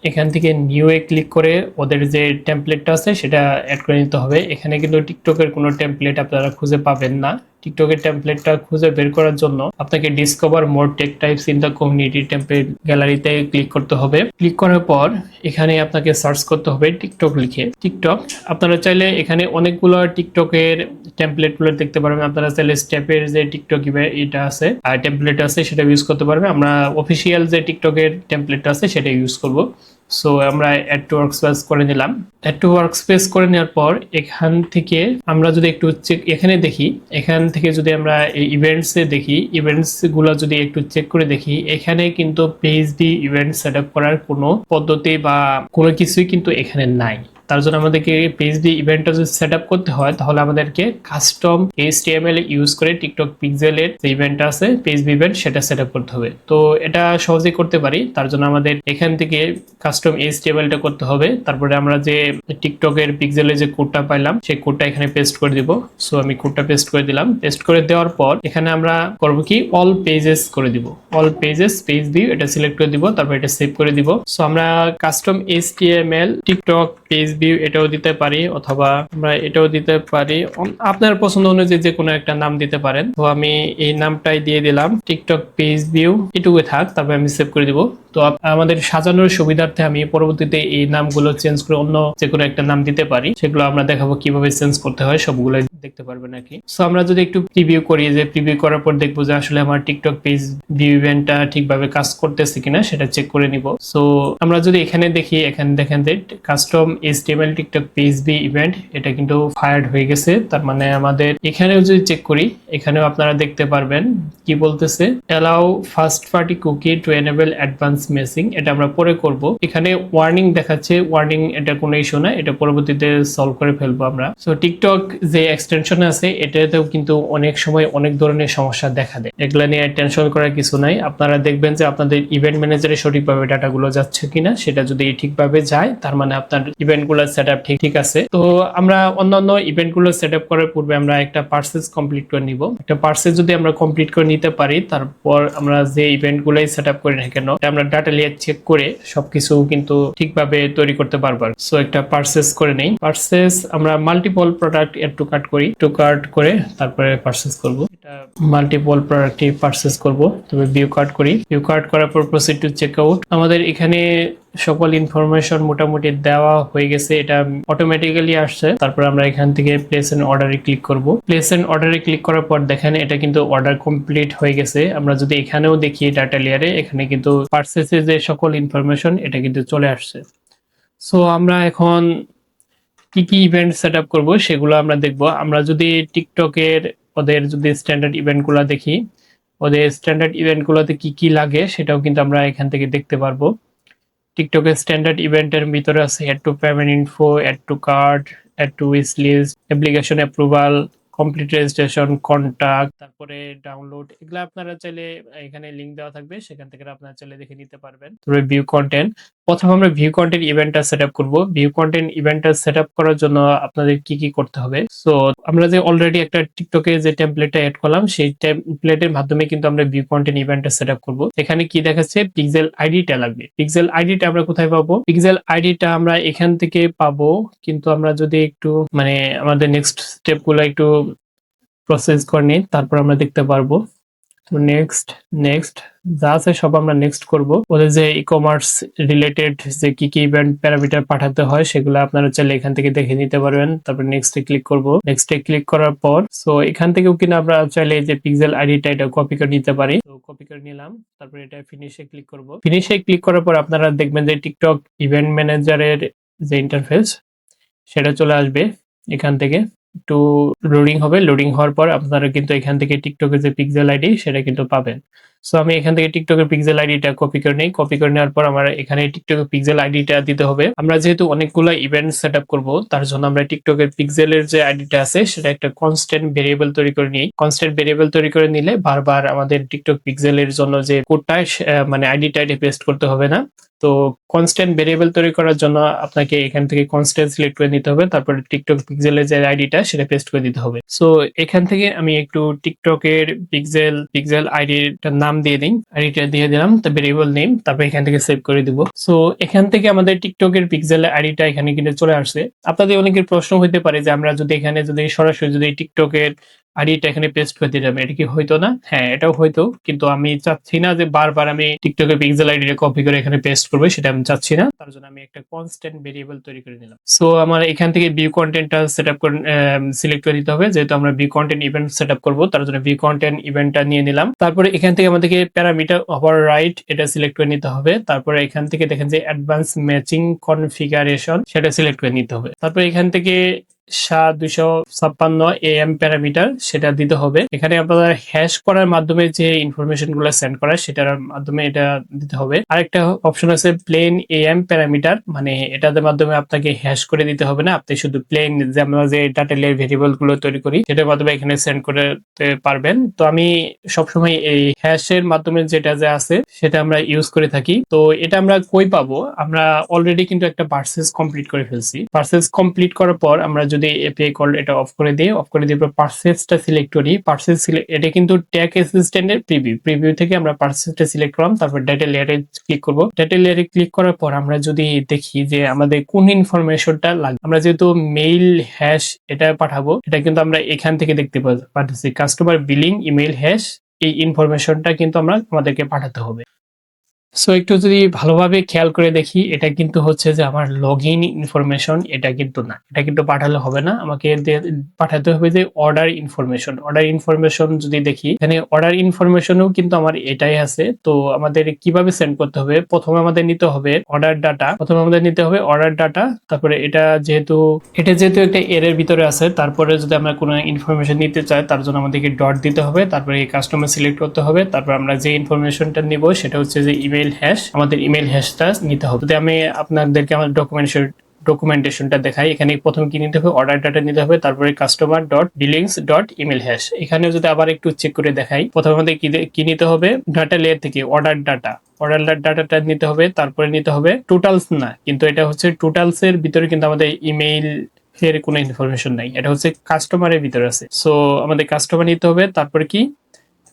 এখান থেকে নিউ এ ক্লিক করে ওদের যে টেমপ্লেটটা আছে সেটা অ্যাড করে নিতে হবে। এখানে কিন্তু টিকটকের কোনো টেমপ্লেট আপনারা খুঁজে পাবেন না। টিকটকের টেমপ্লেটটা খুঁজে বের করার জন্য আপনাকে discover more tech types in the community template গ্যালারিতে ক্লিক করতে হবে। ক্লিক করার পর এখানে আপনাকে সার্চ করতে হবে টিকটক লিখে। টিকটক আপনারা চাইলে এখানে অনেকগুলো টিকটকের টেমপ্লেটগুলো দেখতে পারবেন। আপনারা চাইলে স্টেপের যে টিকটক এটা আছে আর টেমপ্লেট আছে সেটা ইউজ করতে পারবেন। আমরা অফিসিয়াল যে টিকটকের টেমপ্লেটটা আছে সেটা ইউজ করব। সো আমরা অ্যাড টু ওয়ার্কস্পেস করে নিলাম। অ্যাড টু ওয়ার্কস্পেস করে নেওয়ার পর এখান থেকে আমরা যদি একটু এখানে দেখি, এখান থেকে যদি আমরা এই ইভেন্টসে দেখি, ইভেন্টস গুলো যদি একটু চেক করে দেখি, এখানে কিন্তু পেজ বি ইভেন্ট সেটআপ করার কোনো পদ্ধতি বা কোনো কিছুই কিন্তু এখানে নাই। তার জন্য আমাদেরকে পেজ বি ইভেন্টটা যদি সেটআপ করতে হয়, তাহলে আমাদেরকে কাস্টম HTML ইউজ করে টিকটক পিক্সেলের যে ইভেন্টটা আছে পেজ বি ইভেন্ট সেটা সেটআপ করতে হবে। তো এটা সহজেই করতে পারি। তার জন্য আমাদের এখান থেকে কাস্টম HTML-টা করতে হবে। তারপরে আমরা যে টিকটকের পিক্সেলের যে কোডটা পাইলাম সেই কোডটা এখানে পেস্ট করে দিব। সো আমি কোডটা পেস্ট করে দিলাম। পেস্ট করে দেওয়ার পর এখানে আমরা করব কি, অল পেজেস করে দিব। অল পেজেস পেজ ভিউ এটা সিলেক্ট করে দিব, তারপর এটা সেভ করে দিব। সো আমরা custom HTML TikTok page view এটাও দিতে পারি, অথবা আমরা এটাও দিতে পারি। আপনার পছন্দ অনুযায়ী যে কোনো একটা নাম দিতে পারেন। তো আমি এই নামটাই দিয়ে দিলাম, টিকটক পেজ ভিউ, এটুকু থাক। তারপর আমি সেভ করে দিব। তো আমাদের সাজানোর সুবিধার্থে আমি পরবর্তীতে এই নামগুলো চেঞ্জ করে অন্য যে কোনো একটা নাম দিতে পারি। সেগুলো আমরা দেখাবো কিভাবে চেঞ্জ করতে হয়, সবগুলো দেখতে পারবেন নাকি। সো আমরা যদি একটু প্রিভিউ করি, যে প্রিভিউ করার পর দেখবো যে আসলে আমার টিকটক পেজ ভিউ ইভেন্টটা ঠিকভাবে কাজ করতেছে কিনা সেটা চেক করে নিব। সো আমরা যদি এখানে দেখি, এখানে দেখেন যে custom HTML TikTok page V event এটা কিন্তু ফায়ার্ড হয়ে গেছে। তার মানে আমাদের এখানেও যদি চেক করি, এখানেও আপনারা দেখতে পারবেন কি বলতেছে, allow first party cookie to enable advance messaging. এটা আমরা পরে করব। এখানে ওয়ার্নিং দেখাচ্ছে, ওয়ার্নিং এটা কোনো ইস্যু না, এটা পরবর্তীতে সলভ করে ফেলবো আমরা। সো টিকটক যে এক্সটেনশন আছে এটাতেও কিন্তু অনেক সময় অনেক ধরনের সমস্যা দেখা দেয়। এগুলা নিয়ে টেনশন করার কিছু নাই। আপনারা দেখবেন যে আপনাদের ইভেন্ট ম্যানেজারে সঠিকভাবে ডাটাগুলো যাচ্ছে কিনা। সেটা যদি ঠিকভাবে যায়, তার মানে আপনার ইভেন্টগুলো সেটআপ ঠিক আছে। তো আমরা অন্যান্য ইভেন্টগুলো সেটআপ করার পূর্বে আমরা একটা পারচেজ কমপ্লিট করে নিব। একটা পারচেজ যদি আমরা কমপ্লিট করে নিতে পারি, তারপর আমরা যে ইভেন্টগুলোই সেটআপ করি না কেন আমরা ডাটা লেয়ার চেক করে সবকিছু কিন্তু ঠিকভাবে তৈরি করতে পারবো। সো একটা পারচেজ করে নেই। পারচেজ আমরা multiple product add to cart করি, টু কার্ট করে তারপরে পারচেজ করব। মাল্টিপল প্রোডাক্টটি পারচেস করব। তবে ভিউ কার্ড করি, ভিউ কার্ড করার পর প্রসিড টু চেক আউট। আমাদের এখানে সকল ইনফরমেশন মোটামুটি দেওয়া হয়ে গেছে, এটা অটোমেটিক্যালি আসছে। তারপর আমরা এখান থেকে প্লেস এন্ড অর্ডারে ক্লিক করব। প্লেস এন্ড অর্ডারে ক্লিক করার পর দেখেন এটা কিন্তু অর্ডার কমপ্লিট হয়ে গেছে। আমরা যদি এখানেও দেখি ডাটা লেয়ারে, এখানে কিন্তু পারচেসের যে সকল ইনফরমেশন এটা কিন্তু চলে আসছে। সো আমরা এখন কি কি ইভেন্ট সেট আপ করবো সেগুলো আমরা দেখব। আমরা যদি টিকটকের ওদের যদি স্ট্যান্ডার্ড ইভেন্টগুলো দেখি, ওদের স্ট্যান্ডার্ড ইভেন্টগুলোতে কি কি লাগে সেটাও কিন্তু আমরা এখান থেকে দেখতে পারবো। টিকটকের স্ট্যান্ডার্ড ইভেন্টের ভিতরে আছে add to payment info, add to card, add to wish list, application approval, complete registration, contact, তারপরে ডাউনলোড। এগুলো আপনারা চাইলে এখানে লিংক দেওয়া থাকবে, সেখান থেকে আপনারা চাইলে দেখে নিতে পারবেন। তারপরে ভিউ কন্টেন্ট। প্রথমে আমরা ভিউ কন্টেন্ট ইভেন্টটা সেট আপ করবো। ভিউ কন্টেন্ট ইভেন্টটা সেট আপ করার জন্য আপনাদের কি কি করতে হবে। সো আমরা যে অলরেডি একটা টিকটকে যে টেমপ্লেটটা অ্যাড করলাম, সেই টেমপ্লেটের মাধ্যমে কিন্তু আমরা ভিউ কন্টেন্ট ইভেন্টটা সেট আপ করবো। এখানে কি দেখাচ্ছে, পিক্সেল আইডিটা লাগবে। পিক্সেল আইডিটা আমরা কোথায় পাবো? পিক্সেল আইডিটা আমরা এখান থেকে পাবো, কিন্তু আমরা যদি একটু আমাদের নেক্সট স্টেপ গুলো একটু প্রসেস করে নিই, তারপর আমরা দেখতে পারবো। তো নেক্সট নেক্সট যা আছে সব আমরা নেক্সট করব। ওদের যে ই কমার্স রিলেটেড যে কি কি ইভেন্ট প্যারামিটার পাঠাতে হয় সেগুলো আপনারা চাইলে এখান থেকে দেখে নিতে পারবেন। তারপর নেক্সটে ক্লিক করব। নেক্সটে ক্লিক করার পর সো এখান থেকেও কিন্তু আমরা চাইলে যে পিক্সেল আইডিটা এটা কপি করে নিতে পারি। তো কপি করে নিলাম, তারপর এটা ফিনিশে ক্লিক করব। ফিনিশে ক্লিক করার পর আপনারা দেখবেন যে টিকটক ইভেন্ট ম্যানেজারের যে ইন্টারফেস সেটা চলে আসবে। এখান থেকে একটু লোডিং হবে, লোডিং হওয়ার পর আপনারা কিন্তু এখান থেকে টিকটকের যে পিক্সেল আইডি সেটা কিন্তু পাবেন। সো আমি এখান থেকে টিকটকের পিক্সেল আইডিটা কপি করে নিই। কপি করে নেওয়ার পর আমার এখানে টিকটকের পিক্সেল আইডিটা দিতে হবে। আমরা যেহেতু অনেকগুলো ইভেন্ট সেট আপ করবো, তার জন্য আমরা টিকটকের পিক্সেলের যে আইডিটা আছে সেটা একটা কনস্ট্যান্ট ভেরিয়েবল তৈরি করে নিই। কনস্ট্যান্ট ভেরিয়েবল তৈরি করে নিলে বারবার আমাদের টিকটক পিক্সেলের জন্য যে কোডটা আইডিটা পেস্ট করতে হবে না। তো কনস্ট্যান্ট ভেরিয়েবল তৈরি করার জন্য আপনাকে এখান থেকে কনস্ট্যান্ট সিলেক্ট করে নিতে হবে, তারপরে টিকটক পিক্সেলের যে আইডিটা সেটা পেস্ট করে দিতে হবে। সো এখান থেকে আমি একটু টিকটকের পিক্সেল আইডিটার নাম দিয়ে দিই, আইডিটা দিয়ে দিলাম, তো ভেরিয়েবল নেম, তারপর এখান থেকে সেভ করে দিব। সো এখান থেকে আমাদের টিকটকের পিক্সেল আইডিটা এখানে কিন্তু চলে আসছে। আপনাদের অনেকের প্রশ্ন হতে পারে যে আমরা যদি এখানে যদি সরাসরি যদি টিকটকের আইডিটা এখানে পেস্ট করে দিলাম, এটা কি হইতো না? হ্যাঁ, এটাও হইতো, কিন্তু আমি চাচ্ছি না যে বারবার আমি টিকটকের পিক্সেল আইডিটা কপি করে এখানে পেস্ট করবো, সেটা আমি চাচ্ছি না। তার জন্য আমি একটা কনস্ট্যান্ট ভেরিয়েবল তৈরি করে নিলাম। সো আমার এখান থেকে ভিউ কন্টেন্টটা সেট আপ করে সিলেক্ট করে দিতে হবে, যেহেতু আমরা view content event set up করবো, তার জন্য ভিউ কন্টেন্ট ইভেন্টটা নিয়ে নিলাম। তারপরে এখান থেকে আমাদেরকে প্যারামিটার ওভার রাইট এটা সিলেক্ট করে নিতে হবে। তারপরে এখান থেকে দেখেন যে অ্যাডভান্স ম্যাচিং কনফিগারেশন সেটা সিলেক্ট করে নিতে হবে। তারপরে এখান থেকে 256 AM প্যারামিটার সেটা দিতে হবে। এখানে আপনারা হ্যাশ করার মাধ্যমে যে ইনফরমেশন গুলো সেন্ড করা সেটার মাধ্যমে এটা দিতে হবে। আরেকটা অপশন আছে প্লেন AM প্যারামিটার, মানে এটার মাধ্যমে আপনাকে হ্যাশ করে দিতে হবে না, আপনি শুধু প্লেন যে আমরা যে ডাটা লেয়ার ভেরিয়েবল গুলো তৈরি করি সেটার মাধ্যমে এখানে সেন্ড করতে পারবেন। তো আমি সবসময় এই হ্যাশের মাধ্যমে যেটা যে আছে সেটা আমরা ইউজ করে থাকি। তো এটা আমরা কই পাবো? আমরা অলরেডি কিন্তু একটা পারচেজ কমপ্লিট করে ফেলছি। পারচেজ কমপ্লিট করার পর আমরা যদি এপিআই কল এটা অফ করে দিই, অফ করে দিয়ে পারচেজটা সিলেক্ট করি, পারচেজ এটা কিন্তু ট্যাগ অ্যাসিস্ট্যান্টের প্রিভিউ থেকে আমরা পারচেজটা সিলেক্ট করলাম। তারপর ডাটা লেয়ারে ক্লিক করব। ডাটা লেয়ারে ক্লিক করার পর আমরা যদি দেখি যে আমাদের কোন ইনফরমেশনটা লাগবে, আমরা যেহেতু মেইল হ্যাশ এটা পাঠাবো, এটা কিন্তু আমরা এখান থেকে দেখতে পাচ্ছি কাস্টমার বিলিং ইমেইল হ্যাশ, এই ইনফরমেশনটা কিন্তু আমাদেরকে পাঠাতে হবে। সো একটু যদি ভালোভাবে খেয়াল করে দেখি, এটা কিন্তু হচ্ছে যে আমার লগ ইন ইনফরমেশন, এটা কিন্তু না, এটা কিন্তু পাঠালে হবে না, আমাকে পাঠাতে হবে যে অর্ডার ইনফরমেশন। অর্ডার ইনফরমেশন যদি দেখি, এখানে অর্ডার ইনফরমেশনও কিন্তু আমার এটাই আছে। তো আমাদের কিভাবে সেন্ড করতে হবে, প্রথমে আমাদের নিতে হবে অর্ডার ডাটা, তারপরে এটা যেহেতু একটা এর ভিতরে আছে, তারপরে যদি আমরা কোনো ইনফরমেশন নিতে চাই তার জন্য আমাদেরকে ডট দিতে হবে, তারপরে এই কাস্টমার সিলেক্ট করতে হবে, তারপর আমরা যে ইনফরমেশনটা নিব সেটা হচ্ছে যে ইমেইল হ্যাশ, আমাদের ইমেইল হ্যাশটা নিতে হবে। যদি আমি আপনাদেরকে আমার ডকুমেন্টেশনটা দেখাই, এখানে প্রথমে কি নিতে হবে, অর্ডার ডাটা নিতে হবে, তারপরে customer dot billings dot email hash. এখানে যদি আবার একটু চেক করে দেখাই, প্রথমে আমাদের কি নিতে হবে, ডাটা লেয়ার থেকে অর্ডার ডাটাটা নিতে হবে, তারপরে নিতে হবে টোটালস, না কিন্তু এটা হচ্ছে টোটালস এর ভিতরে কিন্তু আমাদের ইমেইল এর কোনো ইনফরমেশন নাই, এটা হচ্ছে কাস্টমারের ভিতরে আছে। সো আমাদের কাস্টমার নিতে হবে, তারপরে কি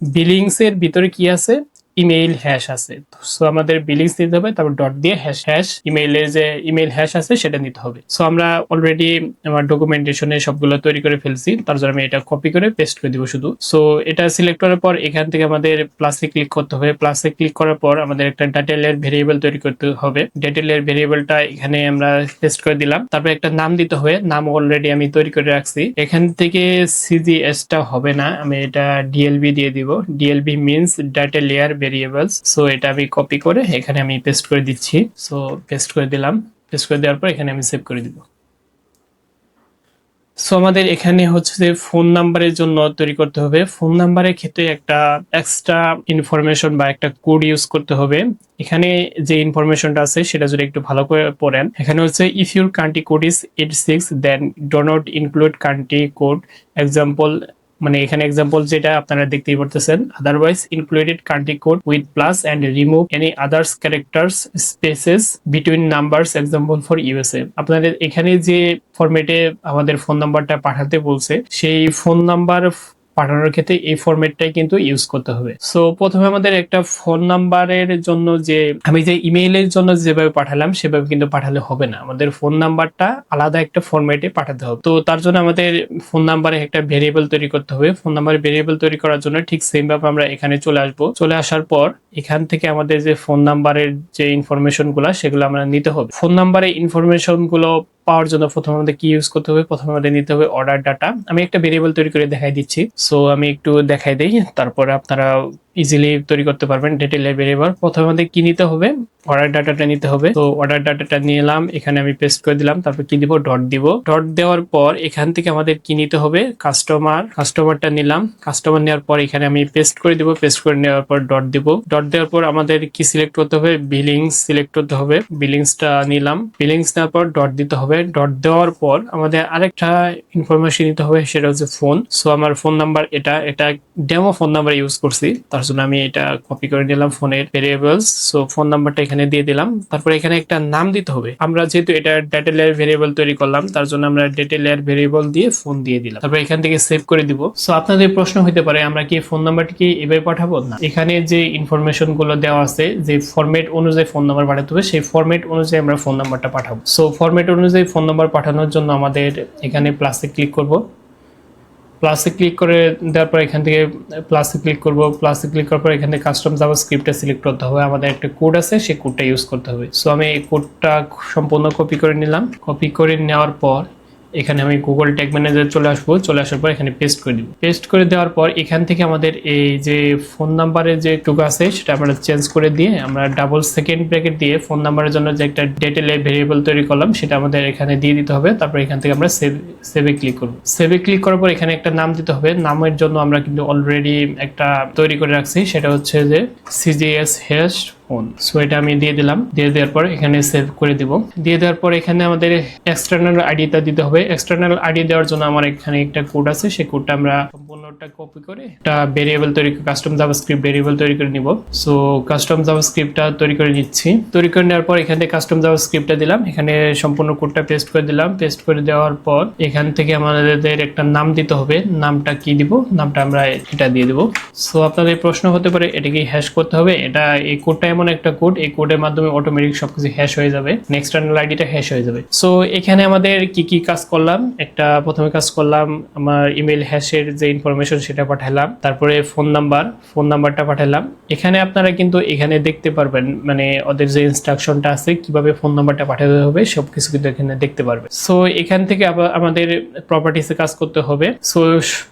বিলিংস এর ভিতরে কি আছে, ইমেইল হ্যাশ আছে। সো আমাদের বিলিংস নিতে হবে, তারপর ডট দিয়ে হ্যাশ হ্যাশ ইমেইলের যে ইমেইল হ্যাশ আছে সেটা নিতে হবে। সো আমরা অলরেডি আমার ডকুমেন্টেশনে সবগুলো তৈরি করে ফেলছি, তার জন্য আমি এটা কপি করে পেস্ট করে দিব শুধু। সো এটা সিলেক্ট করার পর এখান থেকে আমাদের প্লাসে ক্লিক করতে হবে। প্লাসে ক্লিক করার পর আমাদের একটা ডাটা লেয়ার ভেরিয়েবল তৈরি করতে হবে। ডাটা লেয়ার ভেরিয়েবলটা এখানে আমরা পেস্ট করে দিলাম। তারপর একটা নাম দিতে হবে, নাম অলরেডি আমি তৈরি করে রাখছি। এখান থেকে সিজিএসটা হবে না, আমি এটা ডিএলবি দিয়ে দিব। DLB means data layer variables. So এটা আমি কপি করে এখানে আমি পেস্ট করে দিচ্ছি। সো পেস্ট করে দিলাম। পেস্ট করে দেওয়ার পর এখানে আমি সেভ করে দিব। সো আমাদের এখানে হচ্ছে যে ফোন নাম্বারের জন্য তৈরি করতে হবে। ফোন নাম্বারের ক্ষেত্রে একটা এক্সট্রা ইনফরমেশন বা একটা কোড ইউজ করতে হবে। এখানে যে ইনফরমেশনটা আছে সেটা যদি একটু ভালো করে পড়েন, এখানে হচ্ছে if your country code is 86 then do not include country code example, মানে এখানে এক্সাম্পল যেটা আপনারা দেখতেই পারতেছেন, otherwise included country code with plus and remove any others characters spaces between numbers example for USA. আপনাদের এখানে যে ফরম্যাটে আমাদের ফোন নাম্বারটা পাঠাতে বলছে সেই ফোন নাম্বার পাঠানোর ক্ষেত্রে এই ফরম্যাটটাই কিন্তু ইউজ করতে হবে। সো প্রথমে আমাদের একটা ফোন নাম্বারের জন্য যে আমি যে ইমেইলের জন্য যেভাবে পাঠালাম সেভাবে কিন্তু পাঠালে হবে না, আমাদের ফোন নাম্বারটা আলাদা একটা ফরম্যাটে পাঠাতে হবে। তো তার জন্য আমাদের ফোন নাম্বারে একটা ভেরিয়েবল তৈরি করতে হবে। ফোন নাম্বারে ভেরিয়েবল তৈরি করার জন্য ঠিক সেম ভাবে আমরা এখানে চলে আসবো। চলে আসার পর এখান থেকে আমাদের যে ফোন নাম্বারের যে ইনফরমেশন গুলা সেগুলো আমরা নিতে হবে। ফোন নাম্বারের ইনফরমেশন গুলো পাওয়ার জন্য প্রথমে আমাদের কি ইউজ করতে হবে, প্রথমে আমাদের নিতে হবে অর্ডার ডাটা। আমি একটা ভেরিয়েবল তৈরি করে দেখাই দিচ্ছি। সো আমি একটু দেখাই দিই, তারপরে আপনারা ইজিলি তৈরি করতে পারবেন ডিটেইল ভেরিয়েবল। প্রথমে আমাদের কি নিতে হবে, অর্ডার ডাটাটা নিতে হবে। তো অর্ডার ডাটাটা নিলাম, এখানে আমি পেস্ট করে দিলাম, তারপর কি দিব, ডট দিব। ডট দেওয়ার পর এখান থেকে আমাদের কি নিতে হবে, কাস্টমারটা নিলাম। কাস্টমার নেওয়ার পর এখানে আমি পেস্ট করে দিব। পেস্ট করে নেওয়ার পর ডট দিব। ডট দেওয়ার পর আমাদের কি সিলেক্ট করতে হবে, বিলিংস সিলেক্ট করতে হবে। বিলিংসটা নিলাম। বিলিংস নেওয়ার পর ডট দিতে হবে। ডট দেওয়ার পর আমাদের আরেকটা ইনফরমেশন নিতে হবে, সেটা হচ্ছে ফোন। সো আমার ফোন নাম্বার এটা ডেমো ফোন নাম্বার ইউজ করছি, তার জন্য আমি এটা কপি করে নিলাম ফোনের ভেরিয়েবলস। সো ফোন নাম্বারটা এখানে দিয়ে দিলাম। তারপর এখানে একটা নাম দিতে হবে। আমরা যেহেতু এটা ডেটা লেয়ার ভেরিয়েবল তৈরি করলাম, তার জন্য আমরা ডেটা লেয়ার ভেরিয়েবল দিয়ে ফোন দিয়ে দিলাম। তারপর এখান থেকে সেভ করে দিব। সো আপনাদের প্রশ্ন হতে পারে আমরা কি ফোন নাম্বারটি কি এভাবে পাঠাবো? না, এখানে যে ইনফরমেশন গুলো দেওয়া আছে, যে ফরম্যাট অনুযায়ী ফোন নাম্বার পাঠাতে হবে, সেই ফরম্যাট অনুযায়ী আমরা ফোন নাম্বারটা পাঠাবো। সো ফরম্যাট অনুযায়ী ফোন নাম্বার পাঠানোর জন্য আমাদের এখানে প্লাসে ক্লিক করব। প্লাসে ক্লিক করে দেওয়ার পর এখান থেকে প্লাসে ক্লিক করব। প্লাসে ক্লিক করার পর এখানে কাস্টম জাভাস্ক্রিপ্টটা সিলেক্ট করতে হবে। আমাদের একটা কোড আছে, সেই কোডটা ইউজ করতে হবে। সো আমি এই কোডটা সম্পূর্ণ কপি করে নিলাম। কপি করে নেওয়ার পর এখানে আমি গুগল ট্যাগ ম্যানেজার চলে আসবো। চলে আসার পর এখানে পেস্ট করে দিব। পেস্ট করে দেওয়ার পর এখান থেকে আমাদের এই যে ফোন নাম্বারের যে টুকু আছে সেটা আমরা চেঞ্জ করে দিয়ে আমরা ডাবল সেকেন্ড ব্র্যাকেট দিয়ে ফোন নাম্বারের জন্য যে একটা ডেটা লেয়ার ভেরিয়েবল তৈরি করলাম সেটা আমাদের এখানে দিয়ে দিতে হবে। তারপর এখান থেকে আমরা সেভে ক্লিক করব। সেভে ক্লিক করার পর এখানে একটা নাম দিতে হবে। নামের জন্য আমরা কিন্তু অলরেডি একটা তৈরি করে রাখছি, সেটা হচ্ছে যে সিজিএস হ্যাশ ফোন। সো এটা আমি দিয়ে দিলাম। দিয়ে দেওয়ার পর এখানে সেভ করে দিব। দিয়ে দেওয়ার পর এখানে আমাদের এক্সটার্নাল আইডিটা দিতে হবে। এক্সটার্নাল আইডি দেওয়ার জন্য আমার এখানে একটা কোড আছে, সেই কোডটা আমরা সম্পূর্ণটা কপি করে একটা ভেরিয়েবল তৈরি করে কাস্টম জাভাস্ক্রিপ্ট ভেরিয়েবল তৈরি করে নিব। সো কাস্টম জাভাস্ক্রিপ্টটা তৈরি করে নিচ্ছি। তৈরি করে নেওয়ার পর এখানে কাস্টম জাভাস্ক্রিপ্টটা দিলাম, এখানে সম্পূর্ণ কোডটা পেস্ট করে দিলাম। পেস্ট করে দেওয়ার পর এখান থেকে আমাদের একটা নাম দিতে হবে। নামটা কি দিব, নামটা আমরা এটা দিয়ে দিব। সো আপনাদের প্রশ্ন হতে পারে এটা কি হ্যাশ করতে হবে? এটা এই কোডটা এমন একটা কোড, এই কোডের মাধ্যমে অটোমেটিক সবকিছু হ্যাশ হয়ে যাবে, এক্সটার্নাল আইডিটা হ্যাশ হয়ে যাবে। সো এখানে আমাদের কি কি কাজ করলাম, একটা প্রথমে কাজ করলাম আমার ইমেল হ্যাশের যে ইনফরমেশন সেটা পাঠালাম, তারপরে ফোন নাম্বারটা পাঠালাম। এখানে আপনারা কিন্তু এখানে দেখতে পারবেন, মানে ওদের যে ইনস্ট্রাকশনটা আছে কিভাবে ফোন নাম্বারটা পাঠাতে হবে সবকিছু কিন্তু এখানে দেখতে পারবে। সো এখান থেকে আবার আমাদের প্রপার্টিসে কাজ করতে হবে। সো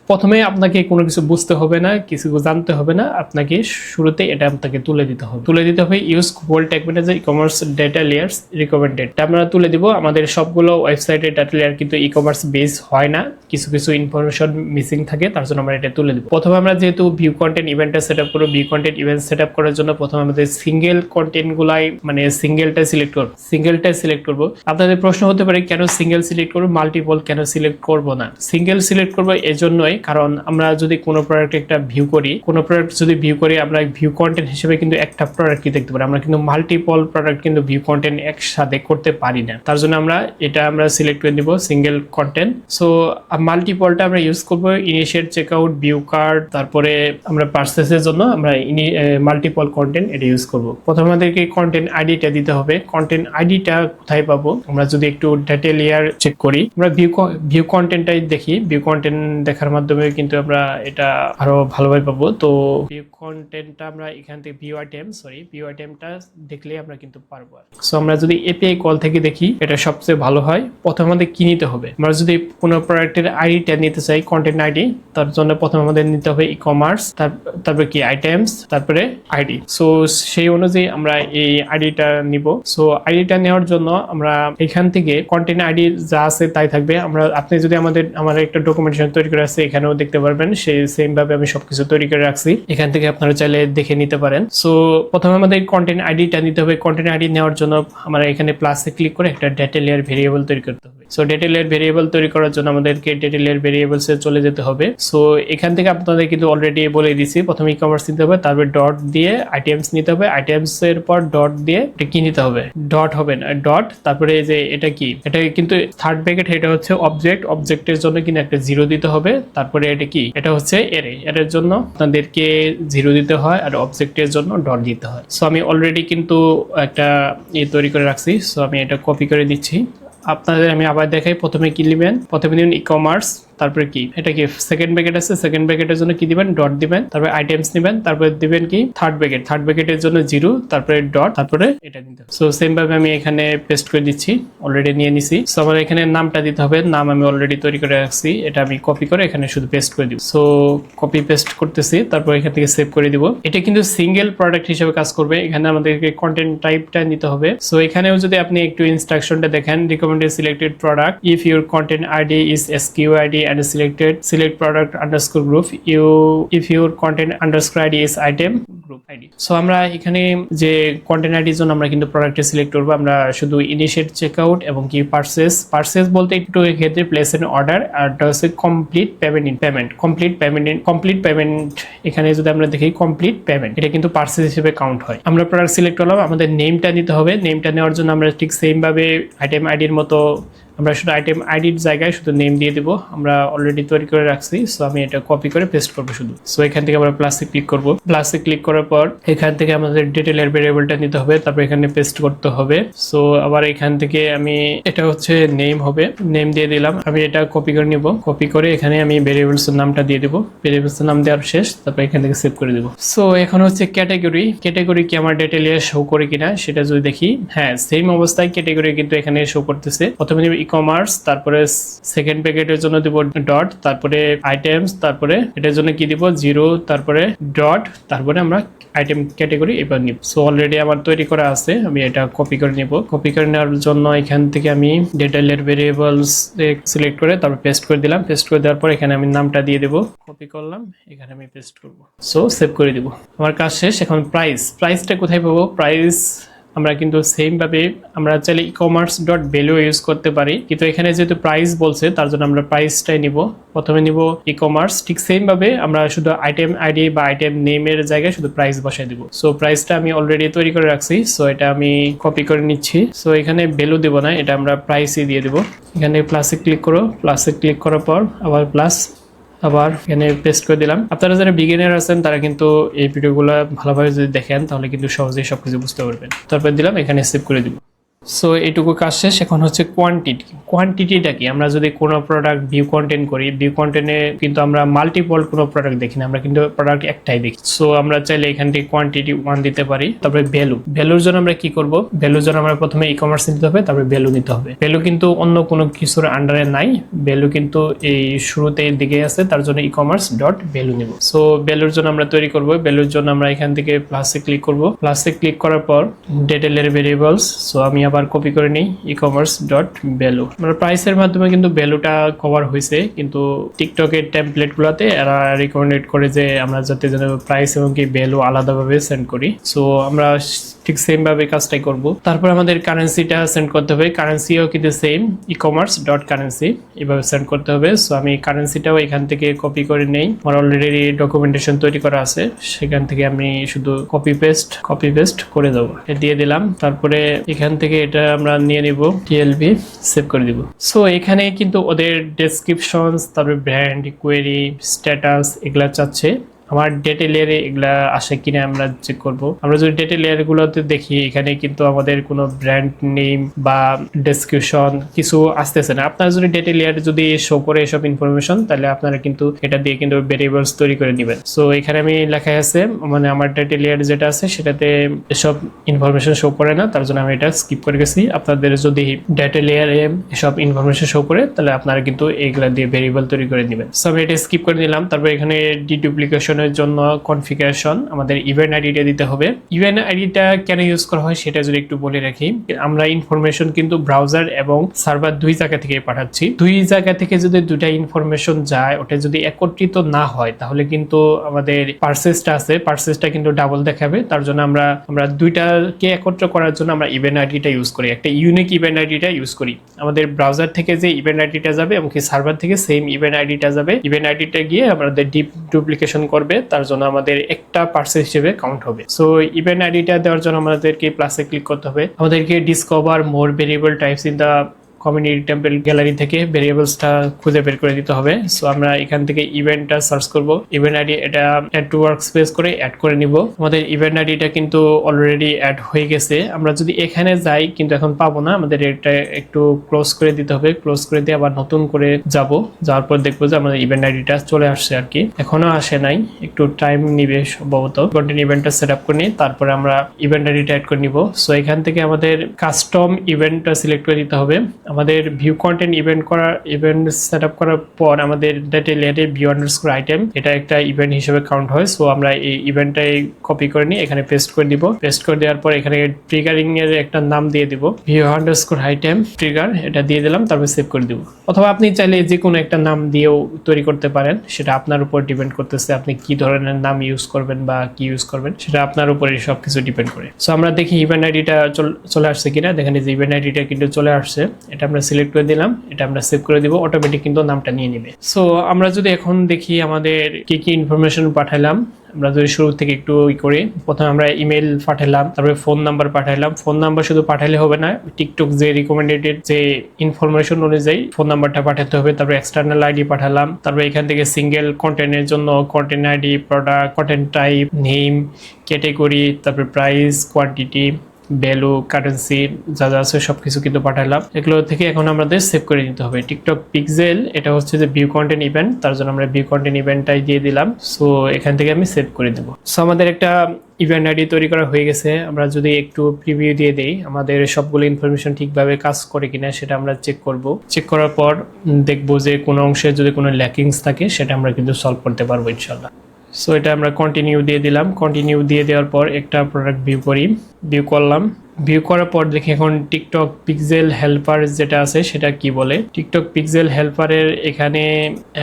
প্রথমে আপনাকে কোনো কিছু বুঝতে হবে না, কিছু জানতে হবে না, আপনাকে শুরুতে এটা আপনাকে তুলে দিতে হবে। Use Google tag manager e-commerce data layers recommended, আমরা তুলে দিব। আমাদের সবগুলো ওয়েবসাইটের ডেটা লেয়ার কিন্তু ই-কমার্স বেস হয় না, কিছু ইনফরমেশন মিসিং থাকে, তার জন্য আমরা এটা তুলে দিব। প্রথমে আমরা যেহেতু ভিউ কন্টেন্ট ইভেন্টটা সেটআপ করব, ভিউ কন্টেন্ট ইভেন্ট সেটআপ করার জন্য প্রথমে আমাদের সিঙ্গেল কন্টেন্ট গুলাই মানে সিঙ্গেলটা সিলেক্ট করব। আপনাদের প্রশ্ন হতে পারে কেন সিঙ্গেল সিলেক্ট করব, মাল্টিপল কেন সিলেক্ট করব না? সিঙ্গেল সিলেক্ট করব এজন্যই কারণ আমরা যদি কোনো প্রোডাক্ট একটা ভিউ করি, আমরা ভিউ কন্টেন্ট হিসেবে কিন্তু একটা প্রোডাক্ট প্রোডাক্ট কি দেখতে পারি। আমরা কিন্তু মাল্টিপল প্রোডাক্ট কিন্তু ভিউ কন্টেন্ট একসাথে করতে পারি না, তার জন্য আমরা সিলেক্ট করে দিব সিঙ্গেল কন্টেন্ট। সো মাল্টিপলটা আমরা ইউজ করব ইনিশিয়েট চেকআউট, ভিউ কার্ড, তারপরে আমরা পারচেসের জন্য আমরা মাল্টিপল কন্টেন্ট এটা ইউজ করব। প্রথমে আমাদেরকে কন্টেন্ট আইডিটা দিতে হবে। কন্টেন্ট আইডিটা কোথায় পাবো? আমরা যদি একটু ডেটা লেয়ার চেক করি, আমরা ভিউ কন্টেন্টটাই দেখি। ভিউ কন্টেন্ট দেখার মাধ্যমে কিন্তু আমরা এটা আরো ভালোভাবে পাবো। তো ভিউ কন্টেন্টটা আমরা এখান থেকে ভিউ আইটেমটা দেখলে আমরা কিন্তু পারবো। সো আমরা যদি এপিআই কল থেকে দেখি এটা সবচেয়ে ভালো হয়। প্রথমে আমাদের কি নিতে হবে? আমরা যদি কোনো প্রোডাক্টের আইডিটা নিতে চাই, কন্টেন্ট আইডি, তার জন্য প্রথমে আমাদের নিতে হবে ই কমার্স, তারপরে কি আইটেমস, তারপরে আইডি। সো সেই অনুযায়ী আমরা এই আইডিটা নিব। সো আইডিটা নেওয়ার জন্য আমরা এখান থেকে কন্টেন্ট আইডি যা আছে তাই থাকবে। আপনি যদি আমার একটা ডকুমেন্টেশন তৈরি করে আছে, এখানেও দেখতে পারবেন সেই সেম ভাবে আমি সবকিছু তৈরি করে রাখছি। এখান থেকে আপনারা চাইলে দেখে নিতে পারেন। সো প্রথমে আমাদের কন্টেন্ট আইডিটা নিতে হবে। কন্টেন্ট আইডি নেওয়ার জন্য আমরা এখানে প্লাসে ক্লিক করে একটা ডেটা লেয়ার ভেরিয়েবল তৈরি করতে হবে। সো ডেটা লেয়ার ভেরিয়েবল তৈরি করার জন্য আমাদেরকে ডেটা লেয়ার ভেরিয়েবলসে চলে যেতে হবে। সো এখান থেকে আপনাদের কিন্তু অলরেডি বলে দিয়েছি, প্রথমে ই কমার্স নিতে হবে, তারপরে ডট দিয়ে আইটেমস নিতে হবে, আইটেমস এর পর ডট দিয়ে এটা কি নিতে হবে, ডট হবে না, ডট, তারপরে যে এটা কি, এটা কিন্তু থার্ড ব্র্যাকেট, এটা হচ্ছে অবজেক্টের জন্য কিন্তু একটা 0 দিতে হবে। তারপরে এটা কি, এটা হচ্ছে এর জন্য আপনাদেরকে 0 দিতে হয়, আর অবজেক্টের জন্য ডট দিতে হয়। সো আমি অলরেডি কিন্তু একটা তৈরি করে রাখছি। সো আমি এটা কপি করে দিচ্ছি। আপনাদের আমি আবার দেখাই। প্রথমে কি নেবেন? প্রথমে নেবেন ই কমার্স, তারপরে কি, এটা কি সেকেন্ড ব্র্যাকেট আছে, সেকেন্ড ব্র্যাকেটের জন্য কি দিবেন, ডট দিবেন। তারপরে আইটেমস নেবেন, তারপরে দিবেন কি থার্ড ব্র্যাকেটের জন্য 0, তারপরে ডট, তারপরে এটা দিতে হবে। সো সেম ভাবে আমি এখানে পেস্ট করে দিচ্ছি, অলরেডি নিয়ে নিছি। সো আমার এখানে নামটা দিতে হবে, নাম আমি অলরেডি তৈরি করে রাখছি, এটা আমি কপি করে এখানে শুধু পেস্ট করে দিব। সো কপি পেস্ট করতেছি, তারপর এখান থেকে সেভ করে দিব। এটা কিন্তু সিঙ্গেল প্রোডাক্ট হিসেবে কাজ করবে। এখানে আমাদেরকে কন্টেন্ট টাইপটা নিতে হবে। সো এখানেও যদি আপনি একটু ইনস্ট্রাকশনটা দেখেন, recommended selected product if your content ID is SQID and select product underscore group if your content underscore ID is item group ID। So আমরা এখানে যে কন্টেন্ট আইডির জন্য আমরা কিন্তু প্রোডাক্টে সিলেক্ট করব। আমরা শুধু ইনিশিয়েট চেকআউট এবং কি পারচেস বলতে একটু ক্ষেত্রে প্লেস এন অর্ডার, আর হচ্ছে কমপ্লিট পেমেন্ট। এখানে যদি আমরা দেখি কমপ্লিট পেমেন্ট, এটা কিন্তু পারচেস হিসেবে কাউন্ট হয়। আমরা প্রোডাক্ট সিলেক্ট করলাম, আমাদের নেমটা নিতে হবে। নেমটা নেওয়ার জন্য আমরা ঠিক সেম ভাবে আইটেম আইডির মতো আমরা শুধু আইটেম আইডির জায়গায় শুধু নেম দিয়ে দেবো। আমরা অলরেডি তৈরি করে রাখছি। সো আমি এটা কপি করে পেস্ট করবো শুধু। সো এখান থেকে আমরা প্লাসে ক্লিক করব। প্লাসে ক্লিক করার পর এখান থেকে আমাদের ডিটেলের ভেরিয়েবলটা নিতে হবে, তারপর এখানে পেস্ট করতে হবে। সো আবার এখান থেকে আমি এটা হচ্ছে নেম হবে, নেম দিয়ে দিলাম। আমি এটা কপি করে নিব, কপি করে এখানে আমি ভেরিয়েবলস এর নামটা দিয়ে দেবো। ভেরিয়েবলস এর নাম দেওয়ার শেষ, তারপর এখান থেকে সেভ করে দেবো। সো এখন হচ্ছে ক্যাটাগরি কি আমার ডিটেলে শো করে কিনা সেটা যদি দেখি, হ্যাঁ সেম অবস্থায় ক্যাটাগরি কিন্তু এখানে শো করতেছে। প্রথমে ই কমার্স, তারপরে সেকেন্ড ব্র্যাকেটের জন্য দিব ডট, তারপরে আইটেমস, তারপরে এটার জন্য কি দিব 0, তারপরে ডট, তারপরে আমরা আইটেম ক্যাটাগরি এবার নিব। সো অলরেডি আমার তৈরি করা আছে, আমি এটা কপি করে নিব। কপি করে নেওয়ার জন্য এখান থেকে আমি ডিটেলের ভেরিয়েবলস সিলেক্ট করে তারপর পেস্ট করে দিলাম। পেস্ট করে দেওয়ার পর এখানে আমি নামটা দিয়ে দেব, কপি করলাম, এখানে আমি পেস্ট করব। সো সেভ করে দিব। আমার কাজ শেষ। এখন প্রাইসটা কোথায় পাবো? প্রাইস আমরা কিন্তু সেম ভাবে আমরা চাইলে e commerce dot value use করতে পারি, কিন্তু এখানে যেহেতু প্রাইস বলছে তার জন্য আমরা প্রাইসটাই নিব। প্রথমে নিব ই কমার্স, ঠিক সেম ভাবে আমরা শুধু আইটেম আইডি বা আইটেম নেমের জায়গায় শুধু প্রাইস বসাই দিব। সো প্রাইসটা আমি অলরেডি তৈরি করে রাখছি। সো এটা আমি কপি করে নিচ্ছি। সো এখানে ভ্যালু দেব না, এটা আমরা প্রাইসই দিয়ে দেব। এখানে প্লাসে ক্লিক করো, প্লাসে ক্লিক করার পর আবার প্লাস, আবার এখানে পেস্ট করে দিলাম। আপনারা যারা বিগিনার আছেন তারা কিন্তু এই ভিডিওগুলো ভালোভাবে যদি দেখেন তাহলে কিন্তু সহজেই সবকিছু বুঝতে পারবেন। তারপর দিলাম, এখানে সেভ করে দিব। সো এইটুকু কাজ শেষ। এখন হচ্ছে কোয়ান্টিটিটা কি? আমরা যদি কোনো প্রোডাক্ট ভিউ কন্টেন্ট করি, ভিউ কন্টেন্টে কিন্তু আমরা মাল্টিপল কোনো প্রোডাক্ট দেখি না, আমরা কিন্তু প্রোডাক্ট একটাই দেখি। সো আমরা চাইলে এখান থেকে কোয়ান্টিটি 1 দিতে পারি। তারপরে ভ্যালুর জন্য আমরা কি করব? ভ্যালুর জন্য আমরা প্রথমে ই কমার্স নিতে হবে, তারপরে ভ্যালু নিতে হবে। ভ্যালু কিন্তু অন্য কোনো কিছুর আন্ডারে নাই, ভ্যালু কিন্তু এই শুরুতে দিকে আছে, তার জন্য ই কমার্স ডট ভ্যালু নিব। সো ভ্যালুর জন্য আমরা তৈরি করব। ভ্যালুর জন্য আমরা এখান থেকে প্লাসে ক্লিক করব। প্লাসে ক্লিক করার পর ডিটেলের ভেরিয়েবলস, সো আমি আবার কপি করে নিই ই কমার্স ডট ভ্যালু। আমরা প্রাইসের মাধ্যমে কিন্তু ভ্যালুটা কভার হয়েছে, কিন্তু টিকটকের টেমপ্লেটগুলোতে এরা রিকমেন্ডেড করে যে আমরা যাতে যেন প্রাইস এবং কি ভ্যালু আলাদাভাবে সেন্ড করি। সো আমরা ঠিক সেম ভাবে কাজটাই করব। তারপর আমাদের কারেন্সিটা সেন্ড করতে হবে, কারেন্সিও কিন্তু same e commerce dot currency এভাবে সেন্ড করতে হবে। সো আমি কারেন্সিটাও এখান থেকে কপি করে নেই, আমার অলরেডি ডকুমেন্টেশন তৈরি করা আছে, সেখান থেকে আমি শুধু কপি পেস্ট করে দেবো, দিয়ে দিলাম। তারপরে এখান থেকে এটা আমরা নিয়ে নিব টিএলবি, সেভ করে দিব। সো এখানে কিন্তু ওদের ডেসক্রিপশন, তারপরে ব্র্যান্ড, কোয়েরি, স্ট্যাটাস এগুলা চাচ্ছে। আমার ডেটা লেয়ারে এগুলা আসে কিনা আমরা চেক করব। আমরা যদি ডেটা লেয়ার গুলোতে দেখি, এখানে কিন্তু আমাদের কোনো ব্র্যান্ড নেম বা ডেসক্রিপশন কিছু আসতেছে না। আপনারা যদি ডেটা লেয়ারে যদি শো করে এসব ইনফরমেশন, তাহলে আপনারা কিন্তু এটা দিয়ে কিন্তু ভেরিয়েবলস তৈরি করে নেবেন। সো এখানে আমি লেখা আছে, মানে আমার ডেটা লেয়ার যেটা আছে সেটাতে এসব ইনফরমেশন শো করে না, তার জন্য আমি এটা স্কিপ করে গেছি। আপনাদের যদি ডেটা লেয়ারে এসব ইনফরমেশন শো করে, তাহলে আপনারা কিন্তু এগুলা দিয়ে ভেরিয়েবল তৈরি করে নেবেন। সো আমি এটা স্কিপ করে নিলাম। তারপর এখানে ডিডুপ্লিকেশন জন্য কনফিগারেশন আমাদের ইভেন্ট আইডিটা দিতে হবে। ইভেন্ট আইডিটা কেন ইউজ করা হয় সেটা যদি একটু বলে রাখি। আমরা ইনফরমেশন কিন্তু ব্রাউজার এবং সার্ভার দুই জায়গা থেকে পাঠাচ্ছি। দুই জায়গা থেকে যদি দুইটা ইনফরমেশন যায়, ওটা যদি একত্রিত না হয়, তাহলে কিন্তু আমাদের পার্সেসটা আছে, পার্সেসটা কিন্তু ডাবল দেখাবে। তার জন্য আমরা দুইটাকে একত্র করার জন্য আমরা ইভেন্ট আইডিটা ইউজ করি, একটা ইউনিক ইভেন্ট আইডিটা ইউজ করি। আমাদের ব্রাউজার থেকে যে ইভেন্ট আইডিটা যাবে এবং কি সার্ভার থেকে সেম ইভেন্ট আইডিটা যাবে, ইভেন্ট আইডিটা গিয়ে আমাদের ডুপ্লিকেশন করবে, তার জন্য আমাদের একটা পার্সেল হিসেবে কাউন্ট হবে। সো ইভেন্ট আইডিটা দেওয়ার জন্য আমাদেরকে প্লাসে ক্লিক করতে হবে। আমাদেরকে discover more variable types in the community template gallery থেকে ভেরিয়েবলসটা খুঁজে বের করে দিতে হবে। সো আমরা এখান থেকে ইভেন্টটা সার্চ করব, ইভেন্ট আইডি এটা অ্যাড টু ওয়ার্ক স্পেস করে অ্যাড করে নিব। আমাদের ইভেন্ট আইডিটা কিন্তু অলরেডি অ্যাড হয়ে গেছে। আমরা যদি এখানে যাই কিন্তু এখন পাবো না, আমাদের এটা একটু ক্লোজ করে দিতে হবে। ক্লোজ করে দিয়ে আবার নতুন করে যাওয়ার পর দেখবো যে আমাদের ইভেন্ট আইডিটা চলে আসছে আর কি। এখনো আসে নাই, একটু টাইম নিবে সম্ভবত। কন্টেন্ট ইভেন্টটা সেট আপ করে নিই, তারপরে আমরা ইভেন্ট আইডিটা অ্যাড করে নিব। সো এখান থেকে আমাদের কাস্টম ইভেন্টটা সিলেক্ট করে দিতে হবে। আমাদের view content event set up করার পর আমাদের ডেটা লেয়ারে ভিউ আন্ডারস্কোর আইটেম এটা একটা ইভেন্ট হিসেবে কাউন্ট হয়। সো আমরা এই ইভেন্টটাই কপি করে নিই, এখানে পেস্ট করে দিব। পেস্ট করে দেওয়ার পর এখানে ট্রিগারিং এর একটা নাম দিয়ে দিব, ভিউ আন্ডারস্কোর আইটেম ট্রিগার, এটা দিয়ে দিলাম। তারপর সেভ করে দিব। অথবা আপনি চাইলে যে কোনো একটা নাম দিয়েও তৈরি করতে পারেন, সেটা আপনার উপর ডিপেন্ড করতেছে আপনি কি ধরনের নাম ইউজ করবেন বা কি ইউজ করবেন, সেটা আপনার উপরে সবকিছু ডিপেন্ড করে। সো আমরা দেখি ইভেন্ট আইডিটা চলে আসছে কিনা। দেখেন যে ইভেন্ট আইডিটা কিন্তু চলে আসছে, এটা আমরা সিলেক্ট করে দিলাম, এটা আমরা সেভ করে দিব, অটোমেটিক কিন্তু নামটা নিয়ে নেবে। সো আমরা যদি এখন দেখি আমাদের কি কি ইনফরমেশন পাঠালাম, আমরা যদি শুরু থেকে একটু করি, প্রথমে আমরা ইমেল পাঠালাম, তারপরে ফোন নাম্বার পাঠালাম। ফোন নাম্বার শুধু পাঠালে হবে না, টিকটক যে রিকমেন্ডেড যে ইনফরমেশন অনুযায়ী ফোন নাম্বারটা পাঠাতে হবে। তারপরে এক্সটার্নাল আইডি পাঠালাম। তারপরে এখান থেকে সিঙ্গেল কন্টেন্টের জন্য content ID, product, content type, name, category, তারপরে প্রাইস, কোয়ান্টিটি, ভ্যালু, কারেন্সি যা যা আছে সবকিছু কিন্তু পাঠালাম। এগুলো থেকে এখন আমাদের সেভ করে নিতে হবে। টিকটক পিক্সেল এটা হচ্ছে যে ভিউ কন্টেন্ট ইভেন্ট, তার জন্য আমরা ভিউ কন্টেন্ট ইভেন্টটাই দিয়ে দিলাম। সো এখান থেকে আমি সেভ করে দেবো। সো আমাদের একটা ইভেন্ট আইডি তৈরি করা হয়ে গেছে। আমরা যদি একটু প্রিভিউ দিয়ে দেই, আমাদের সবগুলো ইনফরমেশন ঠিকভাবে কাজ করে কিনা সেটা আমরা চেক করব। চেক করার পর দেখবো যে কোনো অংশে যদি কোনো ল্যাকিংস থাকে সেটা আমরা কিন্তু সলভ করতে পারবো ইনশাল্লাহ। সো এটা আমরা কন্টিনিউ দিয়ে দিলাম। কন্টিনিউ দিয়ে দেওয়ার পর একটা প্রোডাক্ট ভিউ করি, ভিউ করলাম। ভিউ করার পর দেখি এখন টিকটক পিক্সেল হেল্পার যেটা আছে সেটা কি বলে। টিকটক পিক্সেল হেল্পারের এখানে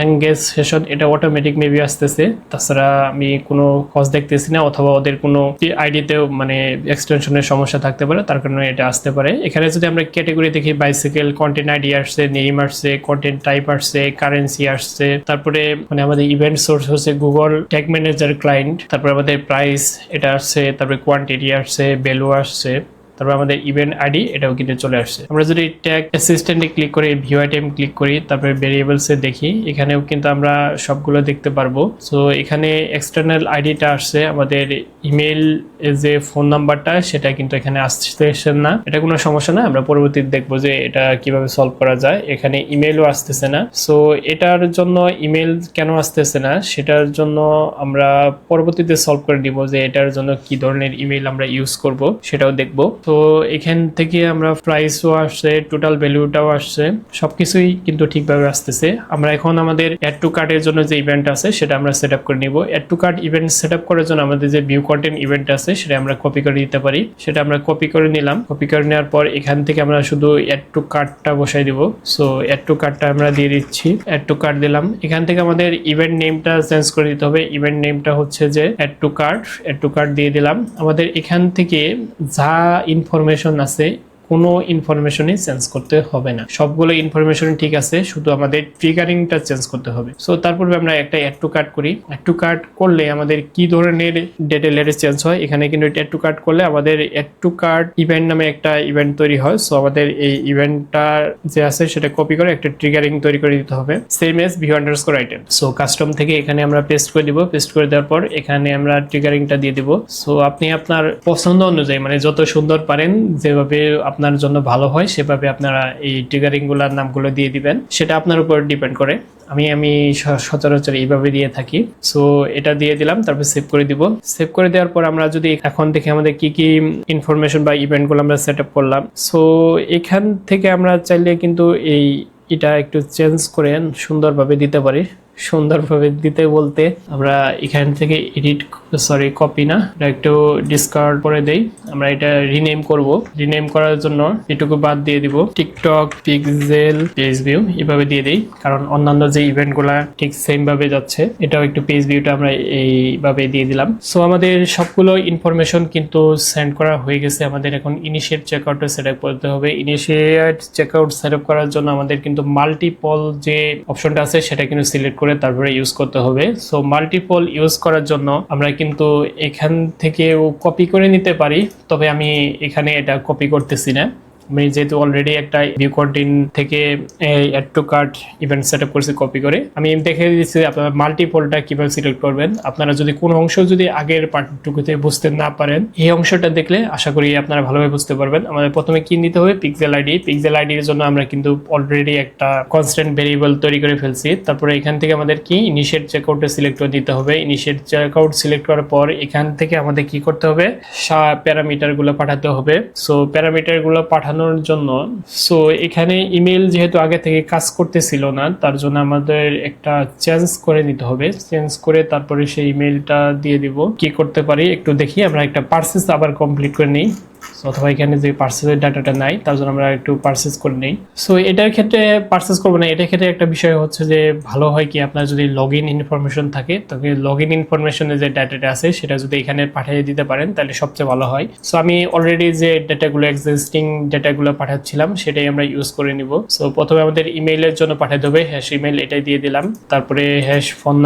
এঙ্গেজ সেশন এটা অটোমেটিক মেবি আসতেছে, তাছাড়া আমি কোনো কজ দেখতেছি না, অথবা ওদের কোনো আইডিতেও মানে এক্সটেনশনের সমস্যা থাকতে পারে, তার কারণে এটা আসতে পারে। এখানে যদি আমরা ক্যাটাগরি দেখি, বাইসাইকেল, কন্টেন্ট আইডি আসছে, নেম আসছে, কন্টেন্ট টাইপ আসছে, কারেন্সি আসছে, তারপরে মানে আমাদের ইভেন্ট সোর্স হচ্ছে গুগল ট্যাগ ম্যানেজার ক্লায়েন্ট, তারপরে আমাদের প্রাইস এটা আসছে, তারপরে কোয়ান্টিটি আসছে, ভ্যালু আসছে, তারপর আমাদের ইভেন্ট আইডি এটাও কিন্তু চলে আসছে। আমরা যদি ট্যাগ অ্যাসিস্ট্যান্টে ক্লিক করি, ভিউ আইটেম ক্লিক করি, তারপরে ভেরিয়েবলসে দেখি, এখানেও কিন্তু আমরা সবগুলো দেখতে পারবো। সো এখানে এক্সটার্নাল আইডিটা আসছে, আমাদের ইমেল যে ফোন নাম্বারটা সেটা কিন্তু এখানে আসতেছে না। এটা কোনো সমস্যা না, আমরা পরবর্তীতে দেখবো যে এটা কিভাবে সলভ করা যায়। এখানে ইমেলও আসতেছে না। সো এটার জন্য ইমেল কেন আসতেছে না সেটার জন্য আমরা পরবর্তীতে সলভ করে দিব যে এটার জন্য কি ধরনের ইমেল আমরা ইউজ করব সেটাও দেখবো। তো এখান থেকে আমরা প্রাইসও আসছে, টোটাল ভ্যালুটাও আসছে, সবকিছুই কিন্তু ঠিকভাবে আসতেছে। আমরা এখন আমাদের অ্যাড টু কার্টের জন্য যে ইভেন্ট আছে সেটা আমরা সেট আপ করে নিব। Add to cart event set up করার জন্য আমাদের যে ভিউ কন্টেন্ট ইভেন্ট আছে সেটা আমরা কপি করে দিতে পারি। সেটা আমরা কপি করে নিলাম। কপি করে নেওয়ার পর এখান থেকে আমরা শুধু অ্যাড টু কার্টটা বসাই দিব। সো অ্যাড টু কার্টটা আমরা দিয়ে দিচ্ছি, অ্যাড টু কার্ট দিলাম। এখান থেকে আমাদের ইভেন্ট নেমটা চেঞ্জ করে দিতে হবে। ইভেন্ট নেমটা হচ্ছে যে add to cart, add to cart দিয়ে দিলাম। আমাদের এখান থেকে যা ইনফরমেশন আছে কোনো ইনফরমেশনই চেঞ্জ করতে হবে না, সবগুলো ইনফরমেশন ঠিক আছে, শুধু আমাদের ট্রিগারিংটা চেঞ্জ করতে হবে। সো তারপরে আমরা একটা অ্যাড টু কার্ট করি। অ্যাড টু কার্ট করলে আমাদের কি ধরনের ডেটা লেয়ার চেঞ্জ হয়, এখানে কিন্তু অ্যাড টু কার্ট করলে আমাদের অ্যাড টু কার্ট ইভেন্ট নামে একটা ইভেন্ট তৈরি হয়। সো আমাদের এই ইভেন্টটা যে আছে সেটা কপি করে একটা ট্রিগারিং তৈরি করে দিতে হবে, same as view underscore item. So custom থেকে এখানে আমরা পেস্ট করে দিব। পেস্ট করে দেওয়ার পর এখানে আমরা ট্রিগারিংটা দিয়ে দিব। সো আপনি আপনার পছন্দ অনুযায়ী, মানে যত সুন্দর পারেন, যেভাবে আপনার জন্য ভালো হয় সেভাবে আপনারা এই ট্রিগারিং গুলার নামগুলো দিয়ে দিবেন, সেটা আপনার উপর ডিপেন্ড করে। আমি সচরাচর এইভাবে দিয়ে থাকি। সো এটা দিয়ে দিলাম, তারপর সেভ করে দিব। সেভ করে দেওয়ার পর আমরা যদি এখন দেখি আমাদের কি কি ইনফরমেশন বা ইভেন্টগুলো আমরা সেট আপ করলাম। সো এখান থেকে আমরা চাইলে কিন্তু এটা একটু চেঞ্জ করে সুন্দরভাবে দিতে পারি। সুন্দরভাবে দিতে বলতে আমরা এখান থেকে কপি না, এটা একটু ডিসকার্ড করে দেই। আমরা এটা রিনেম করব। রিনেম করার জন্য এটুকু বাদ দিয়ে দিব, টিকটক পিক্সেল পেজ ভিউ এভাবে দিয়ে দেই, কারণ অন্যান্য যে ইভেন্টগুলা ঠিক সেম ভাবে যাচ্ছে, এটাও একটু পেজ ভিউটা আমরা এইভাবে দিয়ে দিলাম। সো আমাদের সবগুলো ইনফরমেশন কিন্তু সেন্ড করা হয়ে গেছে। আমাদের এখন ইনিশিয়েট চেকআউটটা সেট আপ করতে হবে। ইনিশিয়েট চেকআউট সেট আপ করার জন্য আমাদের কিন্তু মাল্টিপল যে অপশনটা আছে সেটা কিন্তু সিলেক্ট করে তারপরে ইউজ করতে হবে। সো মাল্টিপল ইউজ করার জন্য আমরা কিন্তু এখান থেকেও কপি করে নিতে পারি, তবে আমি এখানে এটা কপি করতেছি না। আমি যেহেতু অলরেডি একটা ভিউ কন্টেন্ট থেকে add to cart event set up করছি কপি করে, আমি দেখে দিচ্ছি আপনারা মাল্টিপলটা কিভাবে সিলেক্ট করবেন। আপনারা যদি কোনো অংশ যদি আগের পার্টটুকুতে বুঝতে না পারেন, এই অংশটা দেখলে আশা করি আপনারা ভালোভাবে বুঝতে পারবেন। আমাদের প্রথমে কি নিতে হবে, পিক্সেল আইডি। পিক্সেল আইডির জন্য আমরা কিন্তু অলরেডি একটা কনস্ট্যান্ট ভেরিয়েবল তৈরি করে ফেলছি। তারপরে এখান থেকে আমাদের কি ইনিশিয়েট চেকআউটে সিলেক্ট করে দিতে হবে। ইনিশিয়েট চেকআউট সিলেক্ট করার পর এখান থেকে আমাদের কি করতে হবে, প্যারামিটারগুলো পাঠাতে হবে। সো প্যারামিটারগুলো পাঠানোর জন্য এখানে ইমেল যেহেতু আগে থেকে কাজ করতেছিল না, তার জন্য আমাদের একটা চেঞ্জ করে নিতে হবে। চেঞ্জ করে তারপরে সেই ইমেলটা দিয়ে দিব। কি করতে পারি একটু দেখি, আমরা একটা পারচেজ আবার কমপ্লিট করে নিই। অথবা এখানে যে পার্সেসের ডাটাটা নাই, তার জন্য আমরা একটু পার্সেস করে নেই। সো এটার ক্ষেত্রে পার্সেস করবো না। এটার ক্ষেত্রে একটা বিষয় হচ্ছে যে ভালো হয় কি, আপনার যদি লগ ইন ইনফরমেশন থাকে, তবে লগ ইন ইনফরমেশনের যে ডাটাটা আছে সেটা যদি এখানে পাঠিয়ে দিতে পারেন তাহলে সবচেয়ে ভালো হয়। সো আমি অলরেডি যে ডাটাগুলো এক্সিস্টিং ডাটাগুলো পাঠাচ্ছিলাম সেটাই আমরা ইউজ করে নিব। সো প্রথমে আমাদের ইমেইলের জন্য পাঠাতে হবে হ্যাশ ইমেইল, এটাই দিয়ে দিলাম। তারপরে হ্যাশ ফোন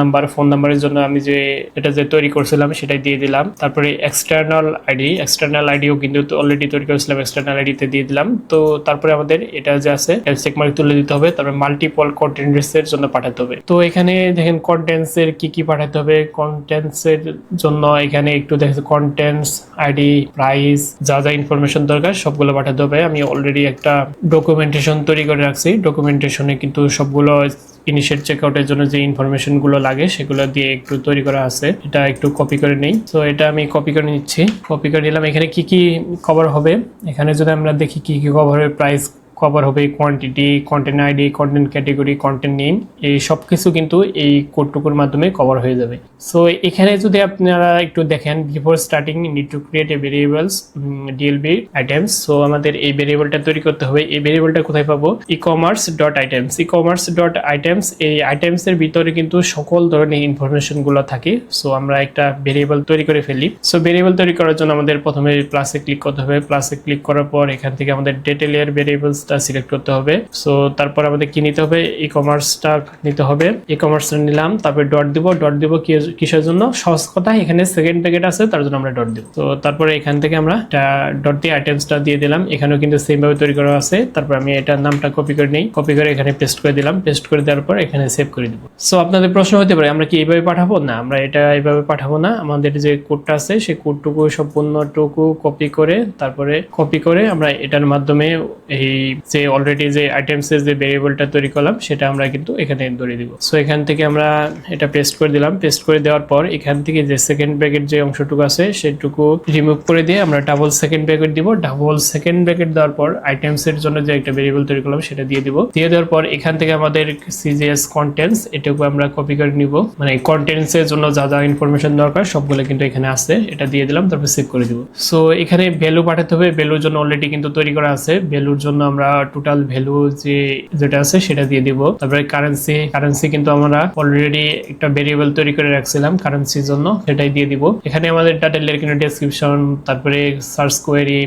নাম্বারের জন্য আমি যে এটা যে তৈরি করছিলাম সেটাই দিয়ে দিলাম। তারপরে এক্সটার্নাল আইডিও কিন্তু অলরেডি তৈরি করেছিলাম, এক্সটার্নাল আইডিতে দিয়ে দিলাম। তো তারপরে আমাদের এটা যে আছে চেক মার্ক তুলে দিতে হবে। তারপরে মাল্টিপল কন্টেন্টস এর জন্য পাঠাতে হবে। তো এখানে দেখেন কন্টেন্টস এর কি পাঠাতে হবে। কন্টেন্টস এর জন্য এখানে একটু দেখেন কন্টেন্টস আইডি, প্রাইস, যা যা ইনফরমেশন দরকার সবগুলো পাঠাতে হবে। আমি অলরেডি একটা ডকুমেন্টেশন তৈরি করে রাখছি। ডকুমেন্টেশনে কিন্তু সবগুলো ইনিশিয়েট চেকআউটের জন্য যে ইনফরমেশন গুলো লাগে সেগুলো দিয়ে একটু তৈরি করা আছে। এটা একটু কপি করে নেই। তো এটা আমি কপি করে নিচ্ছি। কপি করে নিলাম। এখানে কি কভার হবে, এখানে যদি আমরা দেখি কি কভার হবে, প্রাইস কভার হবে, quantity, content ID, content category, content name, এই সব কিছু কিন্তু এই কোডটুকুর মাধ্যমে কভার হয়ে যাবে। সো এখানে যদি আপনারা একটু দেখেন, before starting need to create a variables DLB items. So আমাদের এই ভেরিয়েবলটা তৈরি করতে হবে। এই ভেরিয়েবলটা কোথায় পাবো, ইকমার্স ডট আইটেমস। এই আইটেমস এর ভিতরে কিন্তু সকল ধরনের ইনফরমেশন গুলো থাকে। সো আমরা একটা ভেরিয়েবল তৈরি করে ফেলি। সো ভেরিয়েবল তৈরি করার জন্য আমাদের প্রথমে প্লাসে ক্লিক করতে হবে। প্লাসে ক্লিক করার পর এখান থেকে আমাদের ডেটা লেয়ার ভেরিয়েবলস সিলেক্ট করতে হবে। সো তারপর আমাদের কি নিতে হবে, ইকমার্সটা নিতে হবে। ইকমার্সটা নিলাম, তারপর ডট দিব কিসের জন্য, সহজ কথা এখানে সেকেন্ড প্যাকেট আছে তার জন্য আমরা ডট দিব। তো তারপরে এখান থেকে আমরা ডট দিয়ে আইটেমসটা দিয়ে দিলাম। এখানেও কিন্তু সেম ভাবে তৈরি করা আছে। তারপর আমি এটার নামটা কপি করে নিই, কপি করে এখানে পেস্ট করে দিলাম। পেস্ট করে দেওয়ার পর এখানে সেভ করে দিব। সো আপনাদের প্রশ্ন হতে পারে আমরা কি এইভাবে পাঠাবো, না আমরা এটা এইভাবে পাঠাবো না। আমাদের যে কোডটা আছে সেই কোডটুকু সম্পূর্ণটুকু কপি করে তারপরে আমরা এটার মাধ্যমে এই যে অলরেডি যে আইটেমসের যে ভেরিয়েবলটা তৈরি করলাম সেটা আমরা কিন্তু এখানে ধরে দিব। সো এখান থেকে আমরা এটা পেস্ট করে দিলাম। পেস্ট করে দেওয়ার পর এখান থেকে যে সেকেন্ড ব্র্যাকেট যে অংশটুকু আছে সেটুকু রিমুভ করে দিয়ে আমরা ডাবল সেকেন্ড ব্র্যাকেট দিব। ডাবল সেকেন্ড ব্র্যাকেট দেওয়ার পর আইটেমসের জন্য যে একটা ভেরিয়েবল তৈরি করলাম সেটা দিয়ে দিব। দিয়ে দেওয়ার পর এখান থেকে আমাদের সিজিএস কন্টেন্টস এটুকু আমরা কপি করে নিব, মানে কন্টেন্টস এর জন্য যা যা ইনফরমেশন দরকার সবগুলো কিন্তু এখানে আছে, এটা দিয়ে দিলাম। তারপর সেভ করে দিব। সো এখানে ভ্যালু পাঠাতে হবে, ভ্যালুর জন্য অলরেডি কিন্তু তৈরি করা আছে। ভ্যালুর জন্য আমরা টোটাল ভ্যালু যেটা আছে সেটা দিয়ে দিব। তারপরে কারেন্সি কিন্তু আমরা অলরেডি একটা ভেরিয়েবল তৈরি করে রাখছিলাম কারেন্সির জন্য, সেটাই দিয়ে দিব। এখানে আমাদের টাইটেলের কিন্তু ডেসক্রিপশন, তারপরে সার্চ কোয়েরি,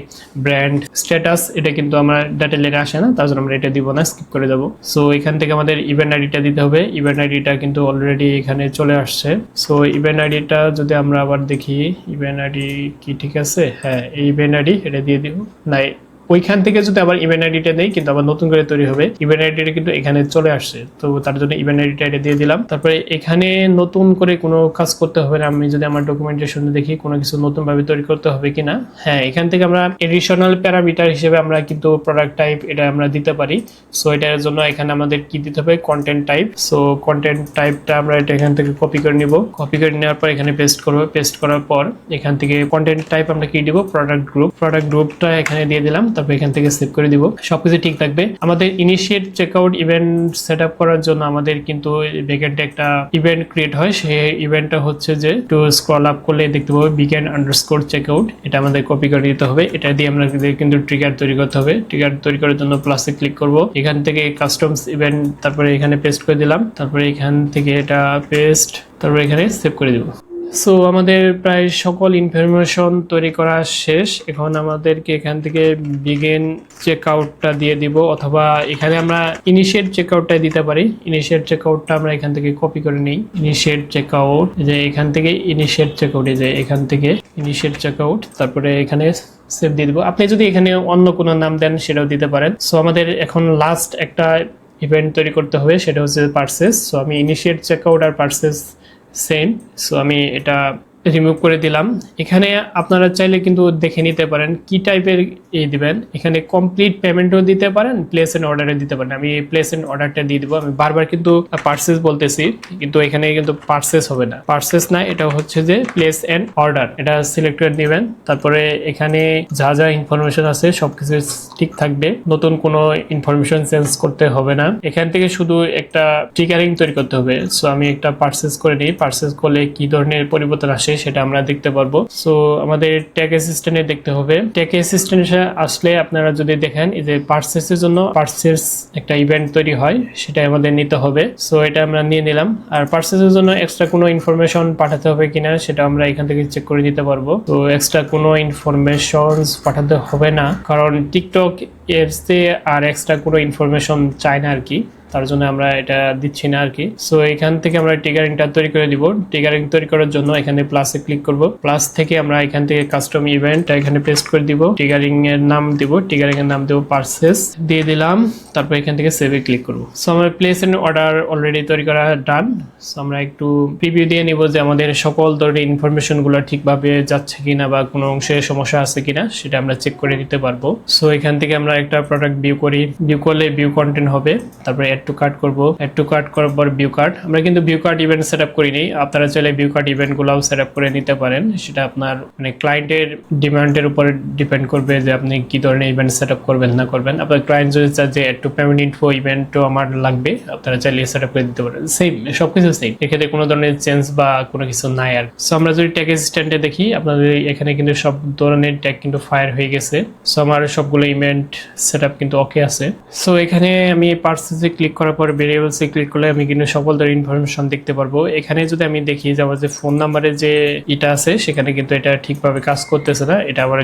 ব্র্যান্ড, স্ট্যাটাস এটা কিন্তু আমার টাইটেলের আসে না, তার জন্য আমরা এটা দিব না, স্কিপ করে দেবো। সো এখান থেকে আমাদের ইভেন্ট আইডিটা দিতে হবে। ইভেন্ট আইডিটা কিন্তু অলরেডি এখানে চলে আসছে। সো ইভেন্ট আইডিটা যদি আমরা আবার দেখি, ইভেন্ট আইডি কি ঠিক আছে? হ্যাঁ, এই ইভেন্ট আইডি এটা দিয়ে দিব। না, ওইখান থেকে যদি আবার ইভেন্ট আইডিটা দেই কিন্তু আবার নতুন করে তৈরি হবে। ইভেন্ট আইডিটা কিন্তু এখানে চলে আসছে, তো তার জন্য ইভেন্ট আইডিটা এটা দিয়ে দিলাম। তারপরে এখানে নতুন করে কোনো কাজ করতে হবে না। আমি যদি আমার ডকুমেন্টেশনে দেখি কোনো কিছু নতুন ভাবে তৈরি করতে হবে কিনা, হ্যাঁ, এখান থেকে আমরা এডিশনাল প্যারামিটার হিসেবে আমরা কিন্তু প্রোডাক্ট টাইপ এটা আমরা দিতে পারি। সো এটার জন্য এখানে আমাদের কি দিতে হবে? Content type. সো কন্টেন্ট টাইপটা আমরা এটা এখান থেকে কপি করে নিব। কপি করে নেওয়ার পর এখানে পেস্ট করব। পেস্ট করার পর এখান থেকে কন্টেন্ট টাইপ আমরা কি দিব? Product group. প্রোডাক্ট গ্রুপটা এখানে দিয়ে দিলাম। তারপর এখান থেকে সেভ করে দিব। সবকিছু ঠিক থাকবে। আমাদের initiate checkout event set up করার জন্য আমাদের কিন্তু ব্যাকএন্ডে একটা ইভেন্ট ক্রিয়েট হয়। সেই ইভেন্টটা হচ্ছে যে একটু স্ক্রল আপ করলে দেখতে পাবো begin_checkout। এটা আমাদের কপি করে নিতে হবে। এটা দিয়ে আমরা কিন্তু ট্রিগার তৈরি করতে হবে। ট্রিগার তৈরি করার জন্য প্লাসে ক্লিক করব। এখান থেকে কাস্টমস ইভেন্ট, তারপরে এখানে পেস্ট করে দিলাম। তারপরে এখান থেকে এটা পেস্ট, তারপরে এখানে সেভ করে দিব। সো আমাদের প্রায় সকল ইনফরমেশন তৈরি করা শেষ। এখন আমাদেরকে এখান থেকে বিগিন চেকআউটটা দিয়ে দিব, অথবা এখানে আমরা ইনিশিয়েট চেকআউটটা দিতে পারি। ইনিশিয়েট চেকআউটটা আমরা এখান থেকে কপি করে নিই। ইনিশিয়েট চেকআউট, যে এখান থেকে ইনিশিয়েট চেকআউট, যে এখান থেকে ইনিশিয়েট চেকআউট, তারপরে এখানে সেভ দিয়ে দিব। আপনি যদি এখানে অন্য কোনো নাম দেন সেটাও দিতে পারেন। সো আমাদের এখন লাস্ট একটা ইভেন্ট তৈরি করতে হবে, সেটা হচ্ছে পারচেস। সো আমি ইনিশিয়েট চেকআউট আর পারচেস সেম। সো আমি এটা রিমুভ করে দিলাম। এখানে আপনারা চাইলে কিন্তু দেখে নিতে পারেন কি টাইপের দিবেন। এখানে কমপ্লিট পেমেন্টও দিতে পারেন, প্লেস এন্ড অর্ডারে দিতে পারেন। আমি প্লেস এন্ড অর্ডারটা দিয়ে দিব। আমি বারবার কিন্তু পারচেস বলতেছি, কিন্তু এখানে কিন্তু পারচেস হবে না, পারচেস না, এটা হচ্ছে যে প্লেস এন্ড অর্ডার। এটা সিলেক্ট করে দিবেন। তারপরে এখানে যা যা ইনফরমেশন আছে সবকিছু ঠিক থাকবে, নতুন কোনো ইনফরমেশন চেঞ্জ করতে হবে না। এখান থেকে শুধু একটা ট্রিগারিং তৈরি করতে হবে। সো আমি একটা পারচেস করে নিই। পারচেস করলে কি ধরনের পরিবর্তন আসে সেটা আমরা দেখতে পারবো। সো আমাদের ট্যাগ অ্যাসিস্ট্যান্টে দেখতে হবে। ট্যাগ অ্যাসিস্ট্যান্টে আসলে আপনারা যদি দেখেন এই যে পারচেসের জন্য পারচেস একটা ইভেন্ট তৈরি হয়, সেটা আমাদের নিতে হবে। সো এটা আমরা নিয়ে নিলাম। আর পারচেসের জন্য এক্সট্রা কোনো ইনফরমেশন পাঠাতে হবে কিনা সেটা আমরা এখান থেকে চেক করে দিতে পারবো। তো এক্সট্রা কোনো ইনফরমেশন পাঠাতে হবে না, কারণ টিকটক এর চেয়ে আর এক্সট্রা কোনো ইনফরমেশন চায় না আর কি, তার জন্য আমরা এটা দিচ্ছি না আর কি। সো এখান থেকে আমরা ট্রিগারিংটা তৈরি করে দিব। ট্রিগারিং তৈরি করার জন্য এখানে প্লাসে ক্লিক করব। প্লাস থেকে আমরা এখান থেকে কাস্টম ইভেন্ট এখানে পেস্ট করে দিব। ট্রিগারিং এর নাম দিব, ট্রিগারিং এর নাম দেব পারচেস, দিয়ে দিলাম। তারপর এখান থেকে সেভে ক্লিক করব। সো আমরা প্লেস এন্ড অর্ডার অলরেডি তৈরি করা ডান। সো আমরা একটু প্রিভিউ দিয়ে নিব যে আমাদের সকল ধরনের ইনফরমেশন গুলো ঠিকভাবে যাচ্ছে কিনা বা কোনো অংশে সমস্যা আছে কিনা সেটা আমরা চেক করে নিতে পারবো। সো এখান থেকে আমরা একটা প্রোডাক্ট ভিউ করি। ভিউ করলে ভিউ কন্টেন্ট হবে। তারপরে টু কার্ট করব। অ্যাড টু কার্ট করার পর ভিউ কার্ট। আমরা কিন্তু ভিউ কার্ট ইভেন্ট সেটআপ করিনি, আপনারা চাইলে ভিউ কার্ট ইভেন্টগুলোও সেটআপ করে নিতে পারেন। সেটা আপনার মানে ক্লায়েন্টের ডিমান্ডের উপরে ডিপেন্ড করবে যে আপনি কি ধরনের ইভেন্ট সেটআপ করবেন না করবেন। আপনার ক্লায়েন্ট যদি চায় যে অ্যাড টু পেমেন্ট ইনফো ইভেন্টও আমার লাগবে, আপনারা চাইলে সেটআপ করে দিতে পারেন। সেম, সবকিছু সেম, এক্ষেত্রে কোনো ধরনের চেঞ্জ বা কোনো কিছু নাই আর। সো আমরা যদি ট্যাগ অ্যাসিস্ট্যান্টে দেখি, আপনাদের এখানে কিন্তু সব ধরনের ট্যাগ কিন্তু ফায়ার হয়ে গেছে। সো আমার সবগুলো ইভেন্ট সেটআপ কিন্তু ওকে আছে। সো এখানে আমি পারচেসে ক্লিক করার পর ভেরিয়েবলসে ক্লিক করলে আমি কিন্তু সকল ধরনের ইনফরমেশন দেখতে পারবো। এখানে যদি আমি দেখি যে আমার যে ফোন নাম্বারে যে এটা আছে সেখানে কিন্তু এটা ঠিকভাবে কাজ করতেছে না। এটা আবার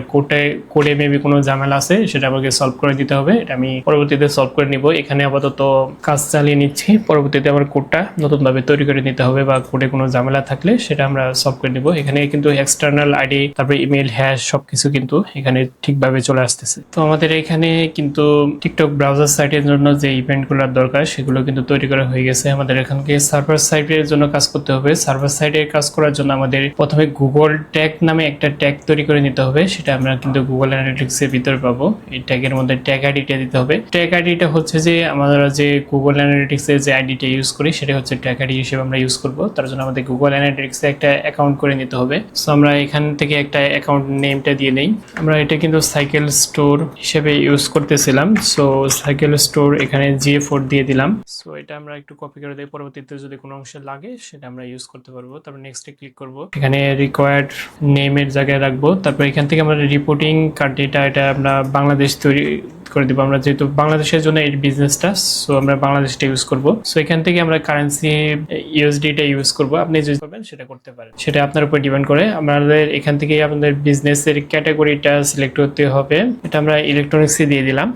কোডে মেবি কোনো ঝামেলা আছে, সেটা আমাকে সলভ করে দিতে হবে। এটা আমি পরবর্তীতে সলভ করে নিব। এখানে আপাতত কাজ চালিয়ে নিচ্ছি, পরবর্তীতে আমার কোডটা নতুনভাবে তৈরি করে নিতে হবে বা কোডে কোনো ঝামেলা থাকলে সেটা আমরা সলভ করে নিব। এখানে কিন্তু এক্সটার্নাল আইডি, তারপরে ইমেল, হ্যাশ সবকিছু কিন্তু এখানে ঠিকভাবে চলে আসতেছে। তো আমাদের এখানে কিন্তু টিকটক ব্রাউজার সাইটের জন্য যে ইভেন্টগুলোর দরকার সেগুলো কিন্তু তৈরি করা হয়ে গেছে। আমাদের এখানকে সার্ভার সাইটের জন্য কাজ করতে হবে। সার্ভার সাইটের কাজ করার জন্য আমাদের প্রথমে গুগল ট্যাগ নামে একটা ট্যাগ তৈরি করে নিতে হবে। সেটা আমরা কিন্তু গুগল অ্যানালিটিক্স এর ভিতরে পাবো। এই ট্যাগের মধ্যে ট্যাগ আইডিটা দিতে হবে। ট্যাগ আইডিটা হচ্ছে যে আমরা যে গুগল অ্যানালিটিক্স এর যে আইডিটা ইউজ করি সেটা হচ্ছে ট্যাগ আইডি হিসেবে আমরা ইউজ করব। তার জন্য আমাদের গুগল অ্যানালিটিক্স এ একটা অ্যাকাউন্ট করে নিতে হবে। সো আমরা এখান থেকে একটা অ্যাকাউন্ট নেমটা দিয়ে নেই। আমরা এটা কিন্তু সাইকেল স্টোর হিসেবে ইউজ করতেছিলাম। সো সাইকেল স্টোর এখানে GA4 দিয়ে দিলাম। সো এটা আমরা একটু কপি করে দিই, পরবর্তীতে যদি কোনো অংশে লাগে সেটা আমরা ইউজ করতে পারবো। তারপর নেক্সটে ক্লিক করব। এখানে রিকোয়ার্ড নেমের জায়গায় রাখবো। তারপর এখান থেকে আমরা রিপোর্টিং কার্ড এটা আমরা বাংলাদেশ তৈরি করে দিব। আমরা যেহেতু বাংলাদেশের জন্য এই বিজনেসটা, সো আমরা বাংলাদেশটা ইউজ করব। সো এখান থেকে আমরা কারেন্সি USD-টা ইউজ করব। আপনি যে করবেন সেটা করতে পারেন, সেটা আপনার উপর ডিপেন্ড করে। আমাদের এখান থেকে আপনাদের বিজনেসের ক্যাটাগরিটা সিলেক্ট করতে হবে। এটা আমরা ইলেকট্রনিক্সে দিয়ে দিলাম।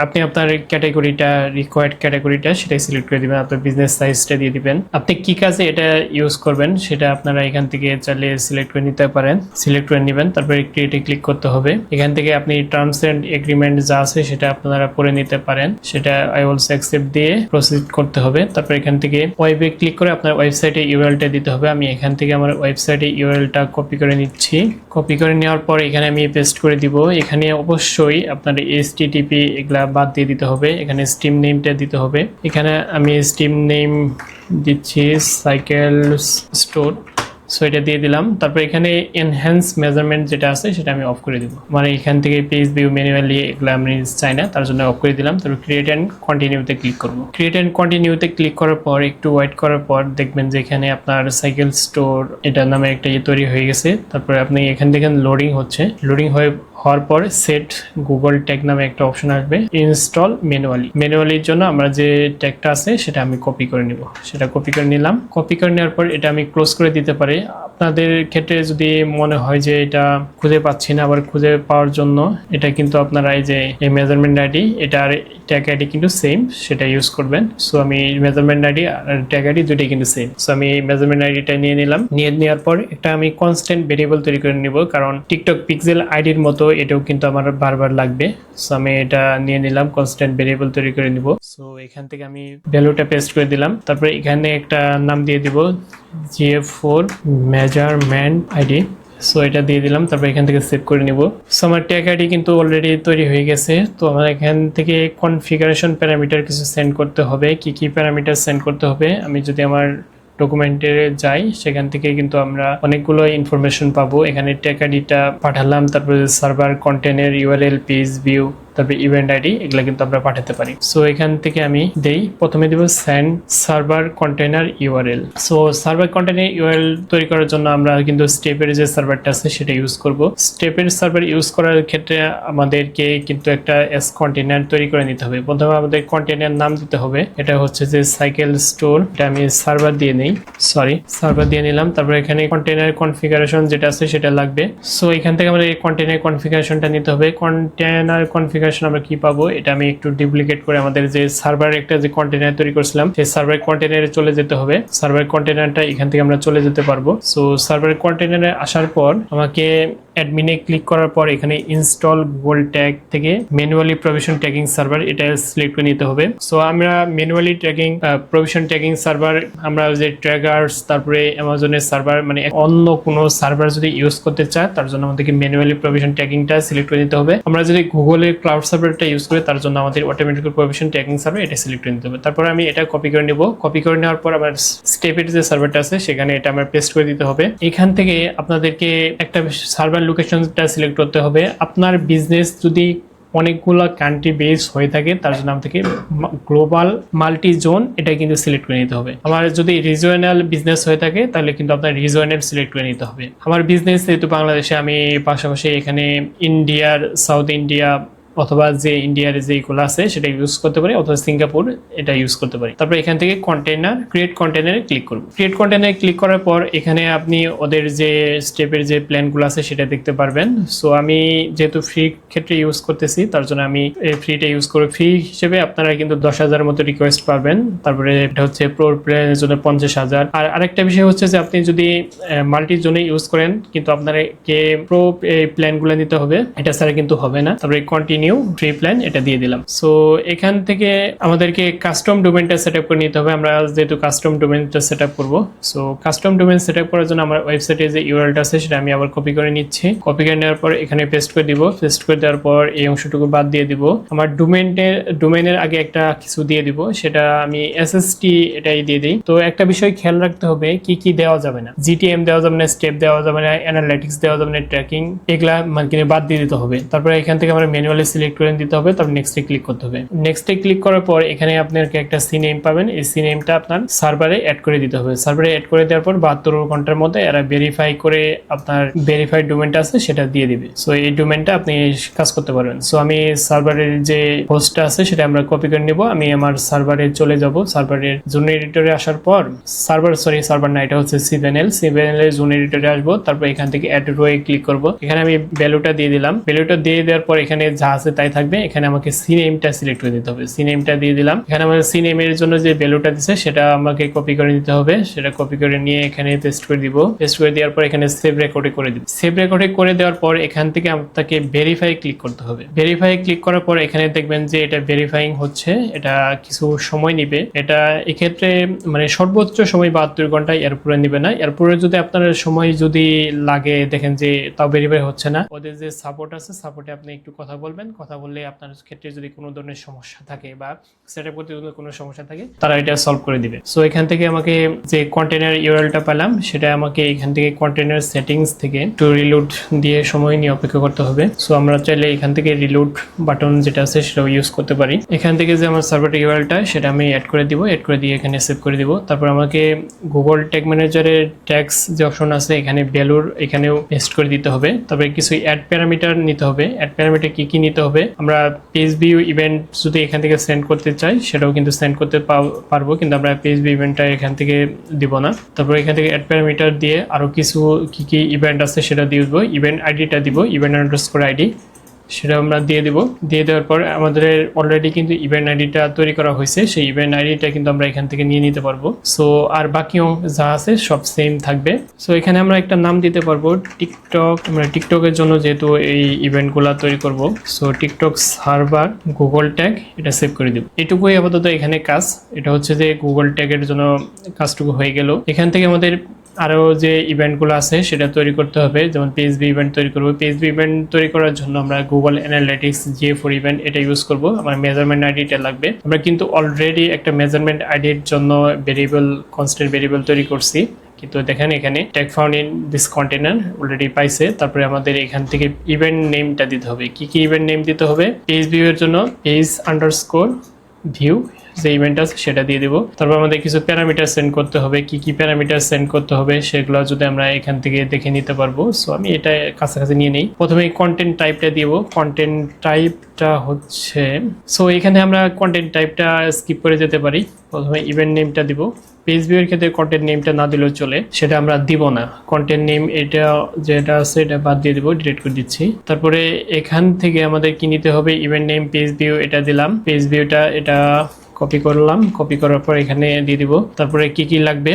আপনি আপনার ক্যাটাগরিটা, রিকোয়ার্ড ক্যাটাগরিটা সেটাই সিলেক্ট করে দিবেন। আপনার বিজনেস সাইজটা দিয়ে দিবেন। আপনি কি কাজে এটা ইউজ করবেন সেটা আপনারা এখান থেকে চাইলে সিলেক্ট করে নিতে পারেন। সিলেক্ট করে নেবেন, তারপরে ক্রিয়েটে ক্লিক করতে হবে। এখান থেকে আপনি টার্মস এন্ড এগ্রিমেন্ট যা আছে সেটা আপনারা পড়ে নিতে পারেন। সেটা আই অলসো অ্যাকসেপ্ট দিয়ে প্রসিড করতে হবে। তারপর এখান থেকে ওয়েবে ক্লিক করে আপনার ওয়েবসাইটে ইউআরএলটা দিতে হবে। আমি এখান থেকে আমার ওয়েবসাইটে ইউআরএলটা কপি করে নিচ্ছি। কপি করে নেওয়ার পর এখানে আমি পেস্ট করে দিব। এখানে অবশ্যই আপনার HTTP এগুলা বাদ দিয়ে দিতে হবে। এখানে স্ট্রিম নেমটা দিতে হবে। এখানে আমি স্ট্রিম নেম দিচ্ছি সাইকেল স্টোর। সো এটা দিয়ে দিলাম। তারপর এখানে এনহ্যান্স মেজারমেন্ট যেটা আছে সেটা আমি অফ করে দিব। মানে এখান থেকে পেজ ভিউ ম্যানুয়ালি এগুলো আমি চাই না, তার জন্য অফ করে দিলাম। তারপর ক্রিয়েট অ্যান্ড কন্টিনিউতে ক্লিক করব। ক্রিয়েট অ্যান্ড কন্টিনিউতে ক্লিক করার পর একটু ওয়েট করার পর দেখবেন যে এখানে আপনার সাইকেল স্টোর এটা নামে একটা তৈরি হয়ে গেছে। তারপরে আপনি এখান থেকে লোডিং হচ্ছে। লোডিং হওয়ার পর সেট গুগল ট্যাগ নামে একটা অপশন আসবে। ইনস্টল ম্যানুয়ালির জন্য আমরা যে ট্যাগটা আছে সেটা আমি কপি করে নিব। সেটা কপি করে নিলাম। কপি করে নেওয়ার পর এটা আমি ক্লোজ করে দিতে পারি। আপনাদের ক্ষেত্রে যদি মনে হয় যে এটা খুঁজে পাচ্ছি না, আবার খুঁজে পাওয়ার জন্য এটা কিন্তু আপনারা এই যে এই মেজারমেন্ট আইডি এটা আর ট্যাগ আইডি কিন্তু সেম, সেটা ইউজ করবেন। সো আমি মেজারমেন্ট আইডি আর ট্যাগ আইডি দুটোই কিন্তু সেম। সো আমি মেজারমেন্ট আইডিটা নিয়ে নিলাম। নিয়ে নেওয়ার পর একটা আমি কনস্ট্যান্ট ভেরিয়েবল তৈরি করে নিব, কারণ টিকটক পিক্সেল আইডির মতো এটাও কিন্তু আমার বারবার লাগবে। সো আমি এটা নিয়ে নিলাম, কনস্ট্যান্ট ভেরিয়েবল তৈরি করে নিব। সো এখান থেকে আমি ভ্যালুটা পেস্ট করে দিলাম। তারপরে এখানে একটা নাম দিয়ে দিব GA4 মেজারমেন্ট আইডি। সো এটা দিয়ে দিলাম। তারপর এখান থেকে সেভ করে নিব। সো আমার ট্যাগ আইডি কিন্তু অলরেডি তৈরি হয়ে গেছে। তো আমার এখান থেকে কনফিগারেশন প্যারামিটার কিছু সেন্ড করতে হবে। কি প্যারামিটার সেন্ড করতে হবে, আমি যদি আমার ডকুমেন্টে যাই সেখান থেকে কিন্তু আমরা অনেকগুলো ইনফরমেশন পাবো। এখানে ট্যাগ আইডিটা পাঠালাম, তারপরে server container URL page view, তারপরে ইভেন্ট আইডি, এগুলো কিন্তু আমরা পাঠাতে পারি। সো এখান থেকে আমি দেই, প্রথমে দিব send server container URL। So server container URL তৈরি করার জন্য আমরা কিন্তু স্টেপের যে সার্ভারটা আছে সেটা ইউজ করব। স্টেপের সার্ভার ইউজ করার ক্ষেত্রে আমাদেরকে কিন্তু একটা এস কন্টেনার তৈরি করে নিতে হবে। প্রথমে আমাদের কন্টেনার নাম দিতে হবে। এটা হচ্ছে যে সাইকেল স্টোর। এটা আমি সার্ভার দিয়ে নেই, সার্ভার দিয়ে নিলাম। তারপর এখানে কন্টেনার কনফিগারেশন যেটা আছে সেটা লাগবে। সো এখান থেকে আমাদের এই কন্টেনার কনফিগারেশনটা নিতে হবে। কন্টেনার কনফিগারেশন আমরা কি পাবো, এটা আমি একটু ডুপ্লিকেট করে আমাদের যে সার্ভার একটা যে কন্টেনার তৈরি করেছিলাম সেই সার্ভার কন্টেনারে চলে যেতে হবে। সার্ভার কন্টেনারটা এখান থেকে আমরা চলে যেতে পারবো। সো সার্ভার কন্টেনারে আসার পর আমাকে অ্যাডমিনে ক্লিক করার পর এখানে ইনস্টল গুগল ট্যাগ থেকে ম্যানুয়ালি প্রভিশন ট্যাগিং সার্ভার এটা সিলেক্ট করে নিতে হবে। সো আমরা manually tagging provision tagging server, আমরা যে ট্র্যাগার্স, তারপরে অ্যামাজনের সার্ভার, মানে অন্য কোনো সার্ভার যদি ইউজ করতে চায় তার জন্য আমাদেরকে ম্যানুয়ালি প্রভিশন ট্যাগিংটা সিলেক্ট করে নিতে হবে। আমরা যদি গুগলের ক্লাউড সার্ভারটা ইউজ করি তার জন্য আমাদের অটোমেটিক প্রভিশন ট্যাগিং সার্ভার এটা সিলেক্ট করে নিতে হবে। তারপর আমি এটা কপি করে নেব। কপি করে নেওয়ার পর আমার স্টেপের যে সার্ভারটা আছে সেখানে এটা আমার পেস্ট করে দিতে হবে। এখান থেকে আপনাদেরকে একটা সার্ভার লোকেশনটা সিলেক্ট করতে হবে। আপনার বিজনেস যদি অনেকগুলো কান্ট্রি বেস হয়ে থাকে তার জন্য আমাদেরকে গ্লোবাল মাল্টি জোন এটা কিন্তু সিলেক্ট করে নিতে হবে। আমার যদি রিজিওনাল বিজনেস হয়ে থাকে তাহলে কিন্তু আপনার রিজিওনাল সিলেক্ট করে নিতে হবে। আমার বিজনেস যেহেতু বাংলাদেশে, আমি পাশাপাশি এখানে ইন্ডিয়ার, সাউথ ইন্ডিয়া অথবা যে ইন্ডিয়ার যেগুলো আছে সেটা ইউজ করতে পারি, অথবা সিঙ্গাপুর এটা ইউজ করতে পারি। তারপর এখান থেকে কন্টেনার ক্রিয়েট কন্টেনারে ক্লিক করব। ক্রিয়েট কন্টেনারে ক্লিক করার পর এখানে আপনি ওদের যে স্টেপের যে প্ল্যানগুলো আছে সেটা দেখতে পারবেন। সো আমি যেহেতু ফ্রি ক্ষেত্রে ইউজ করতেছি তার জন্য আমি ফ্রিটা ইউজ করব। ফ্রি হিসেবে আপনারা কিন্তু 10,000 মতো রিকোয়েস্ট পাবেন। তারপরে এটা হচ্ছে প্রো প্ল্যানের জন্য 50,000। আর আরেকটা বিষয় হচ্ছে যে আপনি যদি মাল্টি জোনে ইউজ করেন কিন্তু আপনাকে প্রো প্ল্যানগুলো নিতে হবে, এটা ছাড়া কিন্তু হবে না। তারপরে কন্টিনিউ কন্টিনিউ ফ্রি প্ল্যান এটা দিয়ে দিলাম। সো এখান থেকে আমাদেরকে কাস্টম ডোমেনটা সেট আপ করে নিতে হবে। আমরা যেহেতু কাস্টম ডোমেনটা সেট আপ করবো, so custom domain set up করার জন্য আমার ওয়েবসাইটে যে ইউআরএলটা আছে সেটা আমি আবার কপি করে নিচ্ছি। কপি করে নেওয়ার পর এখানে পেস্ট করে দিব। পেস্ট করে দেওয়ার পর এই অংশটুকু বাদ দিয়ে দিব। আমার ডোমেনের আগে একটা কিছু দিয়ে দিব, সেটা আমি এসএসটি এটাই দিয়ে দিই। তো একটা বিষয় খেয়াল রাখতে হবে কি কি দেওয়া যাবে না, জিটিএম দেওয়া যাবে না, স্টেপ দেওয়া যাবে না, অ্যানালিটিক্স দেওয়া যাবে না, ট্র্যাকিং, এগুলা মানে বাদ দিয়ে দিতে হবে। তারপরে এখান থেকে আমরা ম্যানুয়ালি সিলেক্ট করে দিতে হবে, তারপর নেক্সটে ক্লিক করতে হবে। নেক্সটে ক্লিক করার পর এখানে আপনাকে একটা সি নেম পাবেন, এই সি নেমটা আপনার সার্ভারে অ্যাড করে দিতে হবে। সার্ভারে অ্যাড করে দেওয়ার পর 72 ঘন্টার মধ্যে এরা ভেরিফাই করে আপনার ভেরিফাইড ডোমেনটা আছে সেটা দিয়ে দিবে। সো এই ডোমেনটা আপনি কাজ করতে পারবেন। সো আমি সার্ভারের যে হোস্টটা আছে সেটা আমরা কপি করে নিব। আমি আমার সার্ভারে চলে যাব। সার্ভারের জোন এডিটরে আসার পর সার্ভার না, এটা হচ্ছে সিভেনএল এর জোন এডিটরে আসবো। তারপর এখান থেকে অ্যাড রো এ ক্লিক করব। এখানে আমি ভ্যালুটা দিয়ে দিলাম। ভ্যালুটা দিয়ে দেওয়ার পর এখানে যা আছে তাই থাকবে। এখানে আমাকে সি নেমটা সিলেক্ট করে দিতে হবে। সি নেমটা দিয়ে দিলাম। এখানে আমাদের সি নেমের জন্য যে ভ্যালুটা দিছে সেটা আমাকে কপি করে নিতে হবে। সেটা কপি করে নিয়ে এখানে পেস্ট করে দিব। পেস্ট করে দেওয়ার পর এখানে সেভ রেকর্ডে করে দিব। সেভ রেকর্ডে করে দেওয়ার পর এখান থেকে আপনাকে ভেরিফাই ক্লিক করতে হবে। ভেরিফাই ক্লিক করার পর এখানে দেখবেন যে এটা ভেরিফাইং হচ্ছে, এটা কিছু সময় নিবে। এটা এক্ষেত্রে মানে সর্বোচ্চ সময় 72 ঘন্টা, এরপরে নিবে না। এরপরে যদি আপনার সময় যদি লাগে দেখেন যে তাও ভেরিফাই হচ্ছে না, ওদের যে সাপোর্ট আছে সাপোর্টে আপনি একটু কথা বলবেন। কথা বললে আপনার ক্ষেত্রে যদি কোনো ধরনের সমস্যা থাকে বা সেটআপ করতে যদি কোনো সমস্যা থাকে তারা এটা সলভ করে দিবে। সো এখান থেকে আমাকে যে কন্টেনার ইউআরএলটা পেলাম সেটা আমাকে এখান থেকে কন্টেনার সেটিংস থেকে একটু রিলোড দিয়ে সময় নিয়ে অপেক্ষা করতে হবে। সো আমরা চাইলে এখান থেকে রিলোড বাটন যেটা আছে সেটাও ইউজ করতে পারি। এখান থেকে যে আমার সার্ভার ইউআরএলটা সেটা আমি অ্যাড করে দিব। অ্যাড করে দিয়ে এখানে সেভ করে দিব। তারপর আমাকে গুগল ট্যাগ ম্যানেজারের ট্যাগস যে অপশন আছে এখানে ভ্যালুর এখানেও পেস্ট করে দিতে হবে। তারপরে কিছু অ্যাড প্যারামিটার নিতে হবে। অ্যাড প্যারামিটার কি কি নিতে হবে, আমরা পেজ ভিউ ইভেন্ট যদি এখান থেকে সেন্ড করতে চাই সেটাও কিন্তু সেন্ড করতে পারবো, কিন্তু আমরা পেজ ভিউ ইভেন্টটা এখান থেকে দিব না। তারপর এখান থেকে অ্যাড প্যারামিটার দিয়ে আরো কিছু কি কি ইভেন্ট আছে সেটা দিয়ে দিব। ইভেন্ট আইডিটা দিব, ইভেন্ট আন্ডারস্কোর আইডি, সেটা আমরা দিয়ে দিব। দিয়ে দেওয়ার পর আমাদের অলরেডি কিন্তু ইভেন্ট আইডিটা তৈরি করা হয়েছে, সেই ইভেন্ট আইডিটা কিন্তু আমরা এখান থেকে নিয়ে নিতে পারবো। সো আর বাকিও যা আছে সব সেম থাকবে। সো এখানে আমরা একটা নাম দিতে পারবো টিকটক। আমরা টিকটকের জন্য যেহেতু এই ইভেন্টগুলো তৈরি করব, so TikTok server Google tag এটা সেভ করে দিব। এটুকুই আপাতত এখানে কাজ। এটা হচ্ছে যে গুগল ট্যাগের জন্য কাজটুকু হয়ে গেল। এখান থেকে আমাদের আরও যে ইভেন্টগুলো আছে সেটা তৈরি করতে হবে, যেমন পিএইচপি ইভেন্ট তৈরি করবো। পিএইচপি ইভেন্ট তৈরি করার জন্য আমরা গুগল অ্যানালিটিক্স GA4 ইভেন্ট এটা ইউজ করব। আমার মেজারমেন্ট আইডিটা লাগবে। আমরা কিন্তু অলরেডি একটা মেজারমেন্ট আইডির জন্য ভেরিয়েবল কনস্ট্যান্ট ভেরিয়েবল তৈরি করছি, কিন্তু দেখেন এখানে tag found in this container already পাইছে। তারপরে আমাদের এখান থেকে ইভেন্ট নেমটা দিতে হবে। কি কি ইভেন্ট নেম দিতে হবে, পেজ ভিউ এর জন্য পেজ আন্ডারস্কোর ভিউ যে ইভেন্ট আছে সেটা দিয়ে দিব। তারপর আমাদের কিছু প্যারামিটার সেন্ড করতে হবে। কি কি প্যারামিটার সেন্ড করতে হবে সেগুলো যদি আমরা এখান থেকে দেখে নিতে পারবো। সো আমি এটা কাছাকাছি নিয়ে নেই। প্রথমে কন্টেন্ট টাইপটা দিব। কন্টেন্ট টাইপটা হচ্ছে, সো এখানে আমরা কন্টেন্ট টাইপটা স্কিপ করে যেতে পারি। প্রথমে ইভেন্ট নেমটা দিব। পেজ ভিউয়ের ক্ষেত্রে কন্টেন্ট নেমটা না দিলেও চলে, সেটা আমরা দিব না। কন্টেন্ট নেম এটা যেটা আছে এটা বাদ দিয়ে দিব, ডিলিট করে দিচ্ছি। তারপরে এখান থেকে আমাদের কি নিতে হবে, ইভেন্ট নেম পেজ ভিউ এটা দিলাম। পেজ ভিউটা এটা কপি করলাম। কপি করার পর এখানে দিয়ে দিব। তারপরে কি কি লাগবে,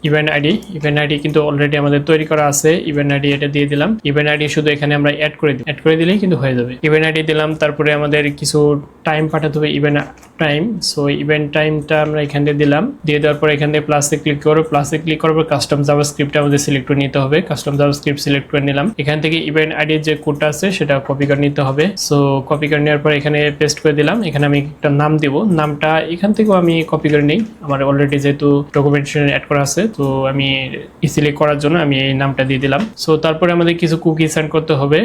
ইভেন্ট আইডি কিন্তু অলরেডি আমাদের তৈরি করা আছে। ইভেন্ট আইডি এটা দিয়ে দিলাম। ইভেন্ট আইডি শুধু এখানে আমরা অ্যাড করে দিলেই কিন্তু হয়ে যাবে। ইভেন্ট আইডি দিলাম। তারপরে আমাদের কিছু টাইম পাঠাতে হবে, ইভেন্ট টাইম। সো ইভেন্ট টাইমটা আমরা এখান থেকে দিলাম। দিয়ে দেওয়ার পর এখান থেকে প্লাসে ক্লিক করবো। প্লাসে ক্লিক করার পর কাস্টম জাভাস্ক্রিপ্ট আমাদের সিলেক্ট করে নিতে হবে। কাস্টম জাভাস্ক্রিপ্ট সিলেক্ট করে নিলাম। এখান থেকে ইভেন্ট আইডির যে কোডটা আছে সেটা কপি করে নিতে হবে। সো কপি করে নেওয়ার পর এখানে পেস্ট করে দিলাম। এখানে আমি একটা নাম দিব। নামটা এখান থেকেও আমি কপি করে নিই, আমার অলরেডি যেহেতু ডকুমেন্টেশন অ্যাড করা আছে, তো আমি ইজিলি করার জন্য আমি এই নামটা দিয়ে দিলাম। সো তারপরে আমাদের কিছু কুকি সেন্ড করতে হবে।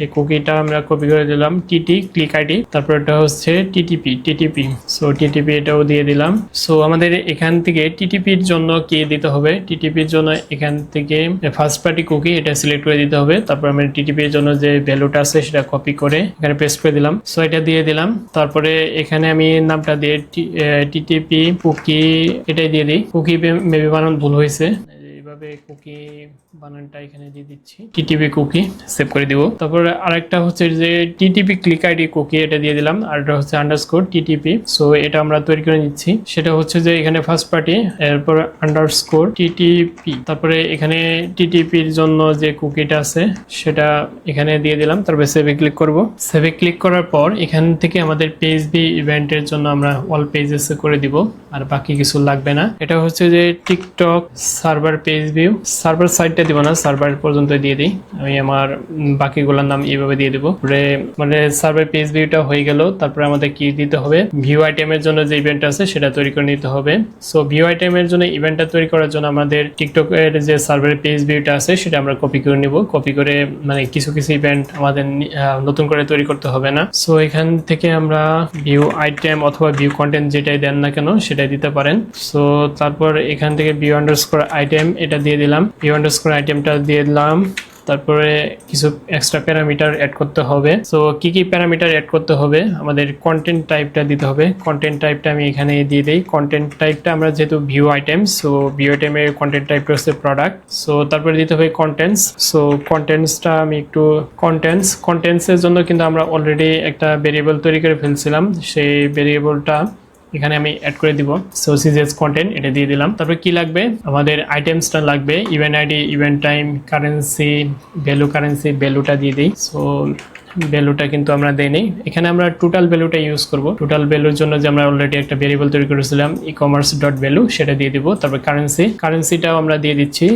এই কুকিটা আমরা কপি করে দিলাম, টিটি ক্লিক আইডি। তারপর এটা হচ্ছে টিটিপি। সো টিটিপি এটাও দিয়ে দিলাম। সো আমাদের এখান থেকে টিটিপির জন্য কি দিতে হবে, টিটিপির জন্য এখান থেকে ফার্স্ট পার্টি কুকি এটা সিলেক্ট করে দিতে হবে। তারপর আমরা টিটিপির জন্য যে ভ্যালুটা আছে সেটা কপি করে এখানে পেস্ট করে দিলাম। সো এটা দিয়ে দিলাম। তারপরে এখানে আমি নামটা দিয়ে টিটিপি কুকি এটাই দিয়ে দিই। কুকি মেবি বানান ভুল হয়েছে, কিভাবে কুকি বানানটা এখানে দিয়ে দিচ্ছি, টিটিপি কুকি সেভ করে দিব। তারপরে আরেকটা হচ্ছে যে টিটিপি ক্লিক আইডি কুকি, এটা দিয়ে দিলাম। আর এটা হচ্ছে আন্ডারস্কোর টিটিপি, সো এটা আমরা তৈরি করে নিচ্ছি। সেটা হচ্ছে যে এখানে ফার্স্ট পার্টি, এরপর আন্ডারস্কোর টিটিপি, তারপরে এখানে টিটিপির জন্য যে কুকিটা আছে সেটা এখানে দিয়ে দিলাম। তারপরে সেভে ক্লিক করব। সেভে ক্লিক করার পর এখান থেকে আমাদের পেজ বি ইভেন্টের জন্য আমরা অল পেজেস করে দিব, আর বাকি কিছু লাগবে না। এটা হচ্ছে যে TikTok server page view, server সাইডটা দিব না, সার্ভার পর্যন্ত দিয়ে দিই। আমি আমার বাকিগুলোর নাম এইভাবে দিয়ে দিব। মানে সার্ভার পেজ ভিউটা হয়ে গেল। তারপরে আমাদের কি দিতে হবে, ভিউ আইটেমের জন্য যে ইভেন্ট আছে সেটা তৈরি করে নিতে হবে। সো ভিউ আইটেমের জন্য ইভেন্টটা তৈরি করার জন্য আমাদের টিকটক এর যে সার্ভার পেজ ভিউটা আছে সেটা আমরা কপি করে নিব। কপি করে মানে কিছু কিছু ইভেন্ট আমাদের নতুন করে তৈরি করতে হবে না। সো এখান থেকে আমরা ভিউ আইটেম অথবা ভিউ কন্টেন্ট যেটাই দেন না কেন সেটাই দিতে পারেন। সো তারপর এখান থেকে ভিউ আন্ডারস্কোর আইটেম এটা দিয়ে দিলাম, ভিউ আন্ডারস্কোর আইটেমটা দিয়ে দিলাম। তারপরে কিছু এক্সট্রা প্যারামিটার অ্যাড করতে হবে। সো কি কি প্যারামিটার অ্যাড করতে হবে, আমাদের কন্টেন্ট টাইপটা দিতে হবে। কন্টেন্ট টাইপটা আমি এখানে দিয়ে দিই। কন্টেন্ট টাইপটা আমরা যেহেতু ভিউ আইটেম, সো ভিউ আইটেমের কন্টেন্ট টাইপটা হচ্ছে প্রোডাক্ট। সো তারপরে দিতে হবে কন্টেন্টস। সো কন্টেন্টসটা আমি একটু কন্টেন্টসের জন্য কিন্তু আমরা অলরেডি একটা ভেরিয়েবল তৈরি করে ফেলছিলাম, সেই ভেরিয়েবলটা এখানে আমি অ্যাড করে দিব। সো সিজিএস কন্টেন্ট এটা দিয়ে দিলাম। তারপরে কি লাগবে, আমাদের আইটেমসটা লাগবে, event ID, event time, currency, ভ্যালুটা দিয়ে দিই। সো ভ্যালুটা কিন্তু আমরা দেইনি, এখানে আমরা টোটাল ভ্যালুটা ইউজ করব। টোটাল ভ্যালুর জন্য যে আমরা অলরেডি একটা ভেরিয়েবল তৈরি করেছিলাম ই-কমার্স ডট ভ্যালু, সেটা দিয়ে দিব। তারপর কারেন্সিটাও আমরা দিয়ে দিচ্ছি।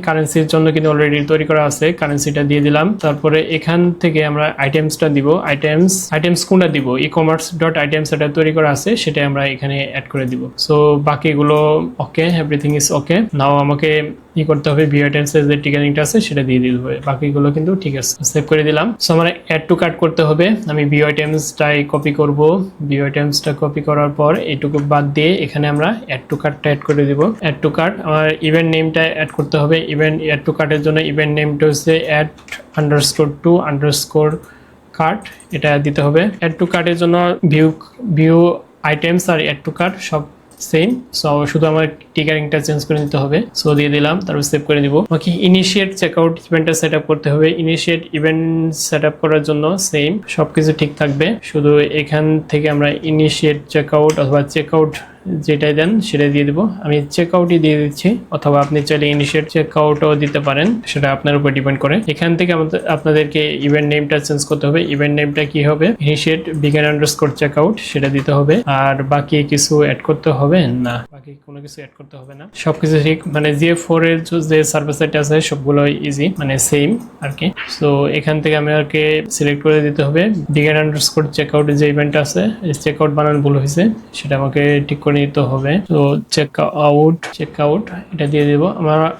কারেন্সির জন্য কিন্তু অলরেডি তৈরি করা আছে, কারেন্সিটা দিয়ে দিলাম। তারপরে এখান থেকে আমরা আইটেমসটা দিব। আইটেমস কোনটা দিব, ই-কমার্স ডট আইটেমস এটা তৈরি করা আছে, সেটা আমরা এখানে অ্যাড করে দিব। সো বাকিগুলো ওকে, এভরিথিং ইজ ওকে। নাও আমাকে কি করতে হবে, ভিউ আইটেমস এর যে টিকারিংটা আছে সেটা দিয়ে দিতে হবে, বাকিগুলো কিন্তু ঠিক আছে। সেভ করে দিলাম। সো আমার অ্যাড টু কার্ট করতে হবে। আমি ভিউ আইটেমসটাই কপি করব। ভিউ আইটেমসটা কপি করার পর এইটুকু বাদ দিয়ে এখানে আমরা অ্যাড টু কার্টটা অ্যাড করে দিব। অ্যাড টু কার্ট, আমার ইভেন্ট নেমটা অ্যাড করতে হবে। অ্যাড টু কার্টের জন্য ইভেন্ট নেমটা হচ্ছে add underscore to underscore cart, এটা দিতে হবে। অ্যাড টু কার্টের জন্য ভিউ আইটেমস আর অ্যাড টু কার্ট সব সেম। সো শুধু আমার টিকারিংটা চেঞ্জ করে নিতে হবে। সো দিয়ে দিলাম, তারপর সেভ করে দিব। ওকে, ইনিশিয়েট চেকআউট ইভেন্টটা সেট আপ করতে হবে। ইনিশিয়েট ইভেন্ট সেট আপ করার জন্য সেম, সবকিছু ঠিক থাকবে। শুধু এখান থেকে আমরা ইনিশিয়েট চেকআউট অথবা চেকআউট যেটাই দেন সেটাই দিয়ে দিব। আমি চেকআউটই দিয়ে দিচ্ছি, অথবা আপনি চাইলে ইনিশিয়েট চেকআউটও দিতে পারেন, সেটা আপনার উপর ডিপেন্ড করে। এখান থেকে আপনাদেরকে ইভেন্ট নেমটা চেঞ্জ করতে হবে। ইভেন্ট নেমটা কি হবে, ইনিশিয়েট বিগিন আন্ডারস্কোর চেকআউট, সেটা দিতে হবে। আর বাকি কিছু অ্যাড করতে হবে না, বাকি কোনো কিছু অ্যাড করতে হবে না, সবকিছু ঠিক। মানে GA4 এর যে সার্ভার সাইট আছে সবগুলো ইজি, মানে সেম আর কি। সো এখান থেকে আমাকে সিলেক্ট করে দিতে হবে বিগিন আন্ডারস্কোর চেকআউট যে ইভেন্ট আছে, চেকআউট বানান ভুল হয়েছে, সেটা আমাকে ঠিক করে নিতে হবে। তো চেকআউট এটা দিয়ে দেব।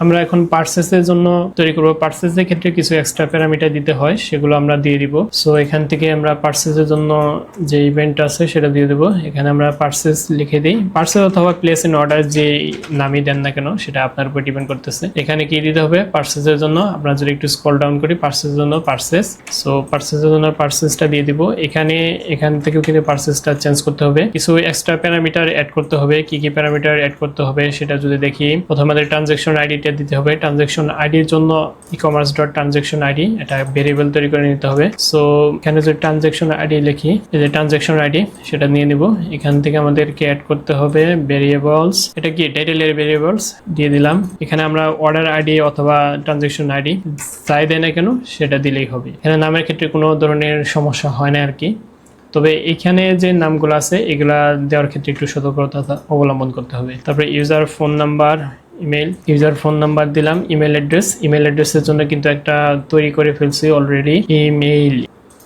আমরা এখন পার্সেসের জন্য তৈরি করব। পার্সেসের ক্ষেত্রে কিছু এক্সট্রা প্যারামিটার দিতে হয়, সেগুলো আমরা দিয়ে দিব। সো এখান থেকে আমরা পার্সেসের জন্য যে ইভেন্ট আছে সেটা দিয়ে দেব। এখানে আমরা পার্সেস লিখে দিই। পার্সেস অথবা প্লেস ইন অর্ডার যে নামই দেন না কেন সেটা আপনার উপর ডিপেন্ড করতেছে। এখানে কি দিতে হবে, পার্সেসের জন্য আমরা যদি একটু স্ক্রল ডাউন করি, পার্সেসের জন্য পার্সেস। সো পার্সেসের জন্য পার্সেসটা দিয়ে দিব। এখান থেকেও কিন্তু পার্সেসটা চেঞ্জ করতে হবে। কিছু এক্সট্রা প্যারামিটার অ্যাড করতে হবে। কি কি প্যারামিটার অ্যাড করতে হবে সেটা যদি দেখি, প্রথমে আমাদের ট্রানজ্যাকশন আইডিটা দিতে হবে। ট্রানজ্যাকশন আইডির জন্য ই-কমার্স ডট ট্রানজ্যাকশন আইডি এটা ভেরিয়েবল তৈরি করে নিতে হবে। সো এখানে যদি ট্রানজ্যাকশন আইডি লিখি, এই যে ট্রানজ্যাকশন আইডি সেটা নিয়ে নিব। এখান থেকে আমাদেরকে অ্যাড করতে হবে ভেরিয়েবলস, এটা কি টাইটেলের ভেরিয়েবলস দিয়ে দিলাম। এখানে আমরা অর্ডার আইডি অথবা ট্রানজ্যাকশন আইডি চাই দেয় না কেন সেটা দিলেই হবে। এখানে নামের ক্ষেত্রে কোনো ধরনের সমস্যা হয় না আর কি। তবে এখানে যে নামগুলো আছে এগুলা দেওয়ার ক্ষেত্রে একটু সতর্কতা অবলম্বন করতে হবে। তারপরে user phone number, user phone number দিলাম। ইমেল অ্যাড্রেসের জন্য কিন্তু একটা তৈরি করে ফেলছি অলরেডি,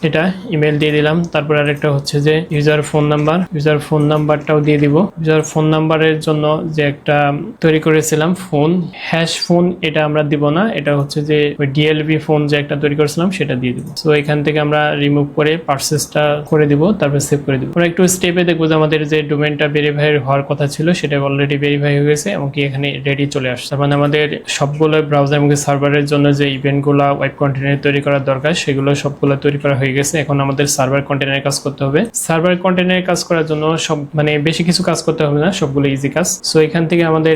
এটা ইমেল দিয়ে দিলাম। তারপর আরেকটা হচ্ছে যে ইউজার ফোন নাম্বারটাও দিয়ে দিব। ইউজার ফোন নাম্বারের জন্য যে একটা তৈরি করেছিলাম ফোন, হ্যাশ ফোন, এটা আমরা দিব না, এটা হচ্ছে যে ওই ডিএলবি ফোন যে একটা তৈরি করেছিলাম সেটা দিয়ে দিব। সো এখান থেকে আমরা রিমুভ করে পার্সেসটা করে দিব, তারপর সেভ করে দিব। আমরা একটু স্টেপে দেখবো যে আমাদের যে ডোমেনটা ভেরিফাই হওয়ার কথা ছিল সেটা অলরেডি ভেরিফাই হয়ে গেছে, এমনকি এখানে রেডি চলে আসছে। তার মানে আমাদের সবগুলো ব্রাউজার এবং সার্ভারের জন্য যে ইভেন্টগুলো ওয়েব কন্টেন্ট তৈরি করার দরকার সেগুলো সবগুলো তৈরি করা হয়ে গেছে। এখন আমাদের সার্ভার কন্টেনারে কাজ করতে হবে। সার্ভার কন্টেনারে কাজ করার জন্য সব মানে বেশি কিছু কাজ করতে হবে না, সবগুলো ইজি কাজ। সো এখান থেকে আমাদের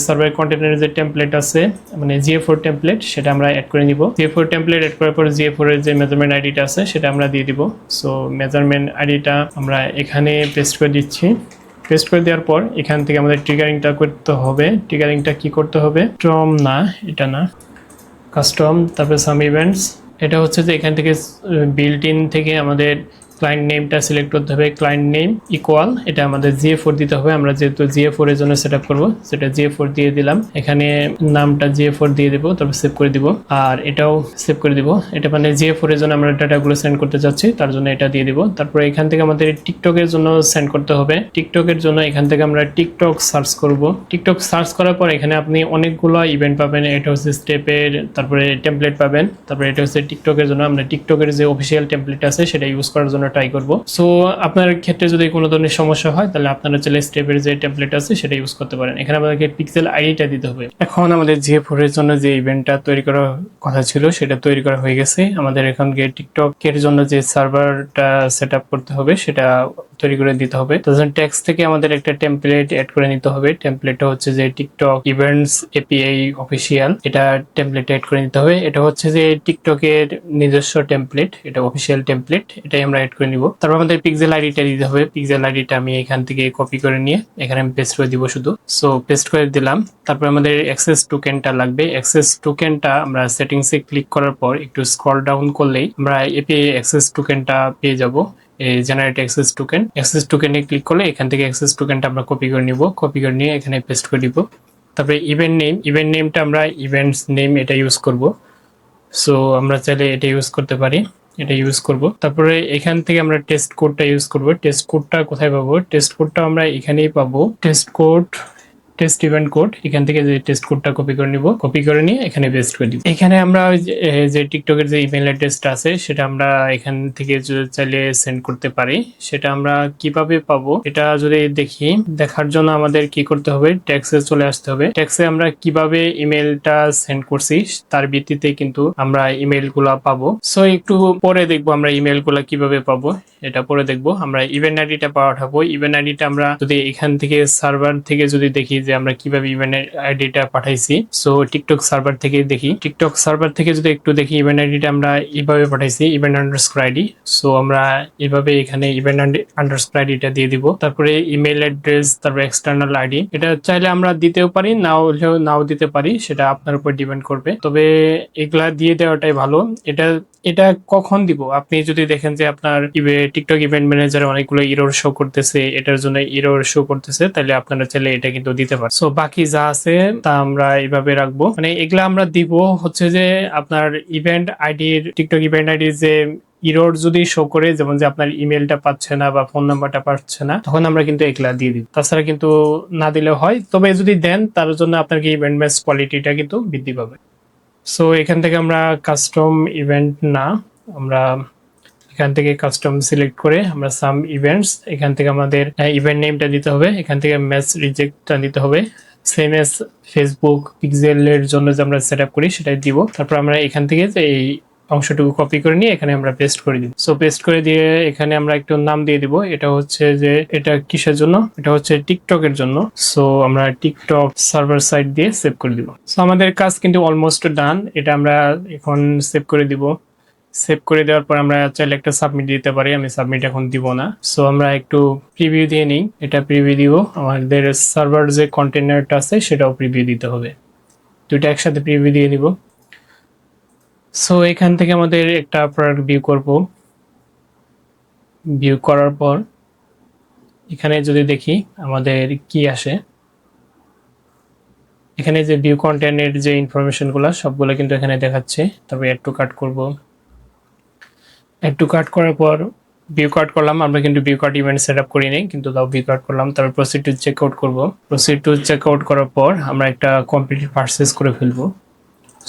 সার্ভার কন্টেনারের যে টেমপ্লেট আছে মানে GA4 টেমপ্লেট, সেটা আমরা অ্যাড করে নিব। GA4 টেমপ্লেট অ্যাড করার পর GA4 এর যে মেজারমেন্ট আইডিটা আছে সেটা আমরা দিয়ে দিব। সো মেজারমেন্ট আইডিটা আমরা এখানে পেস্ট করে দিচ্ছি। পেস্ট করে দেওয়ার পর এখান থেকে আমাদের ট্রিগারিংটা করতে হবে। ট্রিগারিংটা কি করতে হবে, ট্রম না, এটা না, কাস্টম, তারপরে সাম ইভেন্টস। এটা হচ্ছে যে এখান থেকে বিল্ট ইন থেকে আমাদের ক্লায়েন্ট নেমটা সিলেক্ট করতে হবে। ক্লায়েন্ট নেম ইকুয়াল এটা আমাদের GA4 দিতে হবে। আমরা যেহেতু GA4 এর জন্য সেট আপ করবো, সেটা GA4 দিয়ে দিলাম। এখানে নামটা GA4 দিয়ে দেবো, তারপর সেভ করে দিব। আর এটাও সেভ করে দিব। এটা মানে GA4 এর জন্য আমরা ডাটাগুলো সেন্ড করতে চাচ্ছি, তার জন্য এটা দিয়ে দিব। তারপরে এখান থেকে আমাদের টিকটকের জন্য সেন্ড করতে হবে। টিকটকের জন্য এখান থেকে আমরা টিকটক সার্চ করব। টিকটক সার্চ করার পর এখানে আপনি অনেকগুলো ইভেন্ট পাবেন। এটা হচ্ছে স্টেপের, তারপরে টেমপ্লেট পাবেন। তারপরে এটা হচ্ছে টিকটকের জন্য আমরা টিকটকের যে অফিসিয়াল টেমপ্লেট আছে সেটা ইউজ করার জন্য ট্রাই করব। সো আপনার ক্ষেত্রে যদি কোনো ধরনের সমস্যা হয় তাহলে আপনারা চাইলে স্টেপের যে টেমপ্লেট আছে সেটা ইউজ করতে পারেন। এখানে আমাদেরকে পিক্সেল আইডিটা দিতে হবে। এখন আমাদের GA4 এর জন্য যে ইভেন্টটা তৈরি করার কথা ছিল সেটা তৈরি করা হয়ে গেছে। আমাদের এখন গিয়ে টিকটকের জন্য যে সার্ভারটা সেট আপ করতে হবে সেটা তৈরি করে দিতে হবে। তাছাড়া টেক্সট থেকে আমাদের একটা টেমপ্লেট অ্যাড করে নিতে হবে। টেমপ্লেটটা হচ্ছে যে টিকটক ইভেন্টস API অফিসিয়াল, এটা টেমপ্লেট অ্যাড করে নিতে হবে। এটা হচ্ছে যে টিকটকের নিজস্ব টেমপ্লেট, এটা অফিসিয়াল টেমপ্লেট, এটাই আমরা অ্যাড করে নিব। তারপর আমাদের পিক্সেল আইডিটা দিতে হবে। পিক্সেল আইডিটা আমি এখান থেকে কপি করে নিয়ে এখানে আমি পেস্ট করে দিব শুধু। সো পেস্ট করে দিলাম। তারপর আমাদের অ্যাক্সেস টোকেনটা লাগবে। অ্যাক্সেস টোকেনটা আমরা সেটিংসে ক্লিক করার পর একটু স্ক্রল ডাউন করলেই আমরা API অ্যাক্সেস টোকেনটা পেয়ে যাব। জেনারেট অ্যাক্সেস টোকেন, অ্যাক্সেস টোকেনে ক্লিক করলে এখান থেকে অ্যাক্সেস টোকেনটা আমরা কপি করে নিব। কপি করে নিয়ে এখানে পেস্ট করে দিব। তারপরে ইভেন্ট নেম, ইভেন্ট নেমটা আমরা ইভেন্টস নেম এটা ইউজ করব। সো আমরা চাইলে এটা ইউজ করতে পারি, এটা ইউজ করব। তারপরে এখান থেকে আমরা টেস্ট কোডটা ইউজ করব। টেস্ট কোডটা কোথায় পাবো, টেস্ট কোডটা আমরা এখানেই পাবো। Test code, test event code, এখান থেকে যে টেস্ট কোডটা কপি করে নিব। কপি করে নিয়ে এখানে পেস্ট করে দিব। এখানে আমরা যে টিকটকের যে ইমেল অ্যাড্রেসটা আছে সেটা আমরা এখান থেকে চাইলে সেন্ড করতে পারি। সেটা আমরা কিভাবে পাবো এটা যদি দেখি, দেখার জন্য আমাদের কি করতে হবে, ট্যাক্সে চলে আসতে হবে। ট্যাক্সে আমরা কিভাবে ইমেলটা সেন্ড করছি তার ভিত্তিতে কিন্তু আমরা ইমেল গুলা পাবো। সো একটু পরে দেখবো আমরা ইমেল গুলা কিভাবে পাবো, এটা পরে দেখবো। আমরা ইভেন্ট আইডিটা পাঠাবো। ইভেন্ট আইডিটা আমরা যদি এখান থেকে সার্ভার থেকে যদি দেখি যে আমরা কিভাবে ইভেন্ট আইডিটা পাঠাইছি, সো টিকটক সার্ভার থেকে দেখি। টিকটক সার্ভার থেকে যদি একটু দেখি ইভেন্ট আইডিটা আমরা এইভাবে পাঠাইছি, ইভেন্ট আন্ডারস্কোর আইডি। সো আমরা এইভাবে এখানে ইভেন্ট আন্ডারস্কোর আইডিটা দিয়ে দিব। তারপরে ইমেল অ্যাড্রেস, তারপরে এক্সটার্নাল আইডি, এটা চাইলে আমরা দিতেও পারি, নাও দিতে পারি, সেটা আপনার উপর ডিপেন্ড করবে। তবে এগুলা দিয়ে দেওয়াটাই ভালো। এটা এটা কখন দিব, আপনি যদি দেখেন যে আপনার টিকটক ইভেন্ট ম্যানেজারে অনেকগুলো ইরর শো করতেছে, এটার জন্য ইরর শো করতেছে, তাহলে আপনারা চাইলে এটা কিন্তু দিতে পারেন। সো বাকি যা আছে তা আমরা এইভাবে রাখবো। মানে এগুলা আমরা দিব হচ্ছে যে আপনার ইভেন্ট আইডির, টিকটক ইভেন্ট আইডির যে ইরর যদি শো করে, যেমন যে আপনার ইমেলটা পাচ্ছে না বা ফোন নাম্বারটা পাচ্ছে না, তখন আমরা কিন্তু এগুলা দিয়ে দিই। তাছাড়া কিন্তু না দিলেও হয়, তবে যদি দেন তার জন্য আপনার কি ইভেন্ট ম্যাচ কোয়ালিটিটা কিন্তু বৃদ্ধি পাবে। সো এখান থেকে আমরা কাস্টম ইভেন্ট না, আমরা এখান থেকে কাস্টম সিলেক্ট করে আমরা সাম ইভেন্টস, এখান থেকে আমাদের ইভেন্ট নেমটা দিতে হবে। এখান থেকে ম্যাচ রিজেক্টটা দিতে হবে। সেম এস ফেসবুক পিক্সেলের জন্য যে আমরা সেট আপ করি সেটাই দিব। তারপর আমরা এখান থেকে যে এই অংশটুকু কপি করে নিয়ে এখানে আমরা পেস্ট করে দিব। সো পেস্ট করে দিয়ে এখানে আমরা একটু নাম দিয়ে দিব। এটা হচ্ছে যে এটা কিসের জন্য, এটা হচ্ছে টিকটকের জন্য। সো আমরা টিকটক সার্ভার সাইড দিয়ে সেভ করে দিব। সো আমাদের কাজ কিন্তু অলমোস্ট ডান। এটা আমরা এখন সেভ করে দিব। সেভ করে দেওয়ার পর আমরা চাইলে একটা সাবমিট দিতে পারি, আমি সাবমিট এখন দিব না। সো আমরা একটু প্রিভিউ দিয়ে নিই। এটা প্রিভিউ দিব। আমাদের সার্ভার যে কন্টেনারটা আছে সেটাও প্রিভিউ দিতে হবে, দুইটা একসাথে প্রিভিউ দিয়ে দিব। সো এখান থেকে আমাদের একটা প্রোডাক্ট ভিউ করব। ভিউ করার পর এখানে যদি দেখি আমাদের কি আসে, এখানে যে ভিউ কন্টেন্টের যে ইনফরমেশনগুলো সবগুলো কিন্তু এখানে দেখাচ্ছে। তারপর অ্যাড টু কার্ট করব। অ্যাড টু কার্ট করার পর ভিউ কার্ট করলাম। আমরা কিন্তু view cart event set up করি নাই, কিন্তু তাও ভিউ কার্ট করলাম। তারপর প্রসিড টু চেক আউট করবো। প্রসিড টু চেক আউট করার পর আমরা একটা কমপ্লিট পারচেস করে ফেলবো।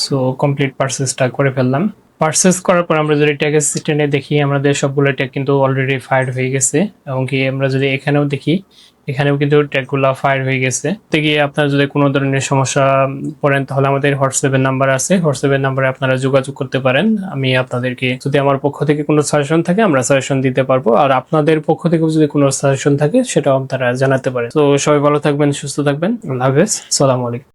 সো কমপ্লিট পারচেসটা করে ফেললাম। পারচেস করার পর আমরা যদি ট্যাগ অ্যাসিস্ট্যান্টে দেখি আমাদের সবগুলো ট্যাগ কিন্তু অলরেডি ফায়ার হয়ে গেছে, এবং কি আমরা যদি এখানেও দেখি এখানেও কিন্তু ট্যাগগুলো ফায়ার হয়ে গেছে। তো গিয়ে আপনারা যদি কোনো ধরনের সমস্যা পড়েন তাহলে আমাদের হোয়াটসঅ্যাপের নাম্বার আছে, হোয়াটসঅ্যাপের নাম্বারে আপনারা যোগাযোগ করতে পারেন। আমি আপনাদেরকে যদি আমার পক্ষ থেকে কোনো সাজেশন থাকে আমরা সাজেশন দিতে পারবো, আর আপনাদের পক্ষ থেকে যদি কোনো সাজেশন থাকে সেটাও আপনারা জানাতে পারেন। তো সবাই ভালো থাকবেন, সুস্থ থাকবেন, আল্লাহ হাফেজ, আসসালামু আলাইকুম।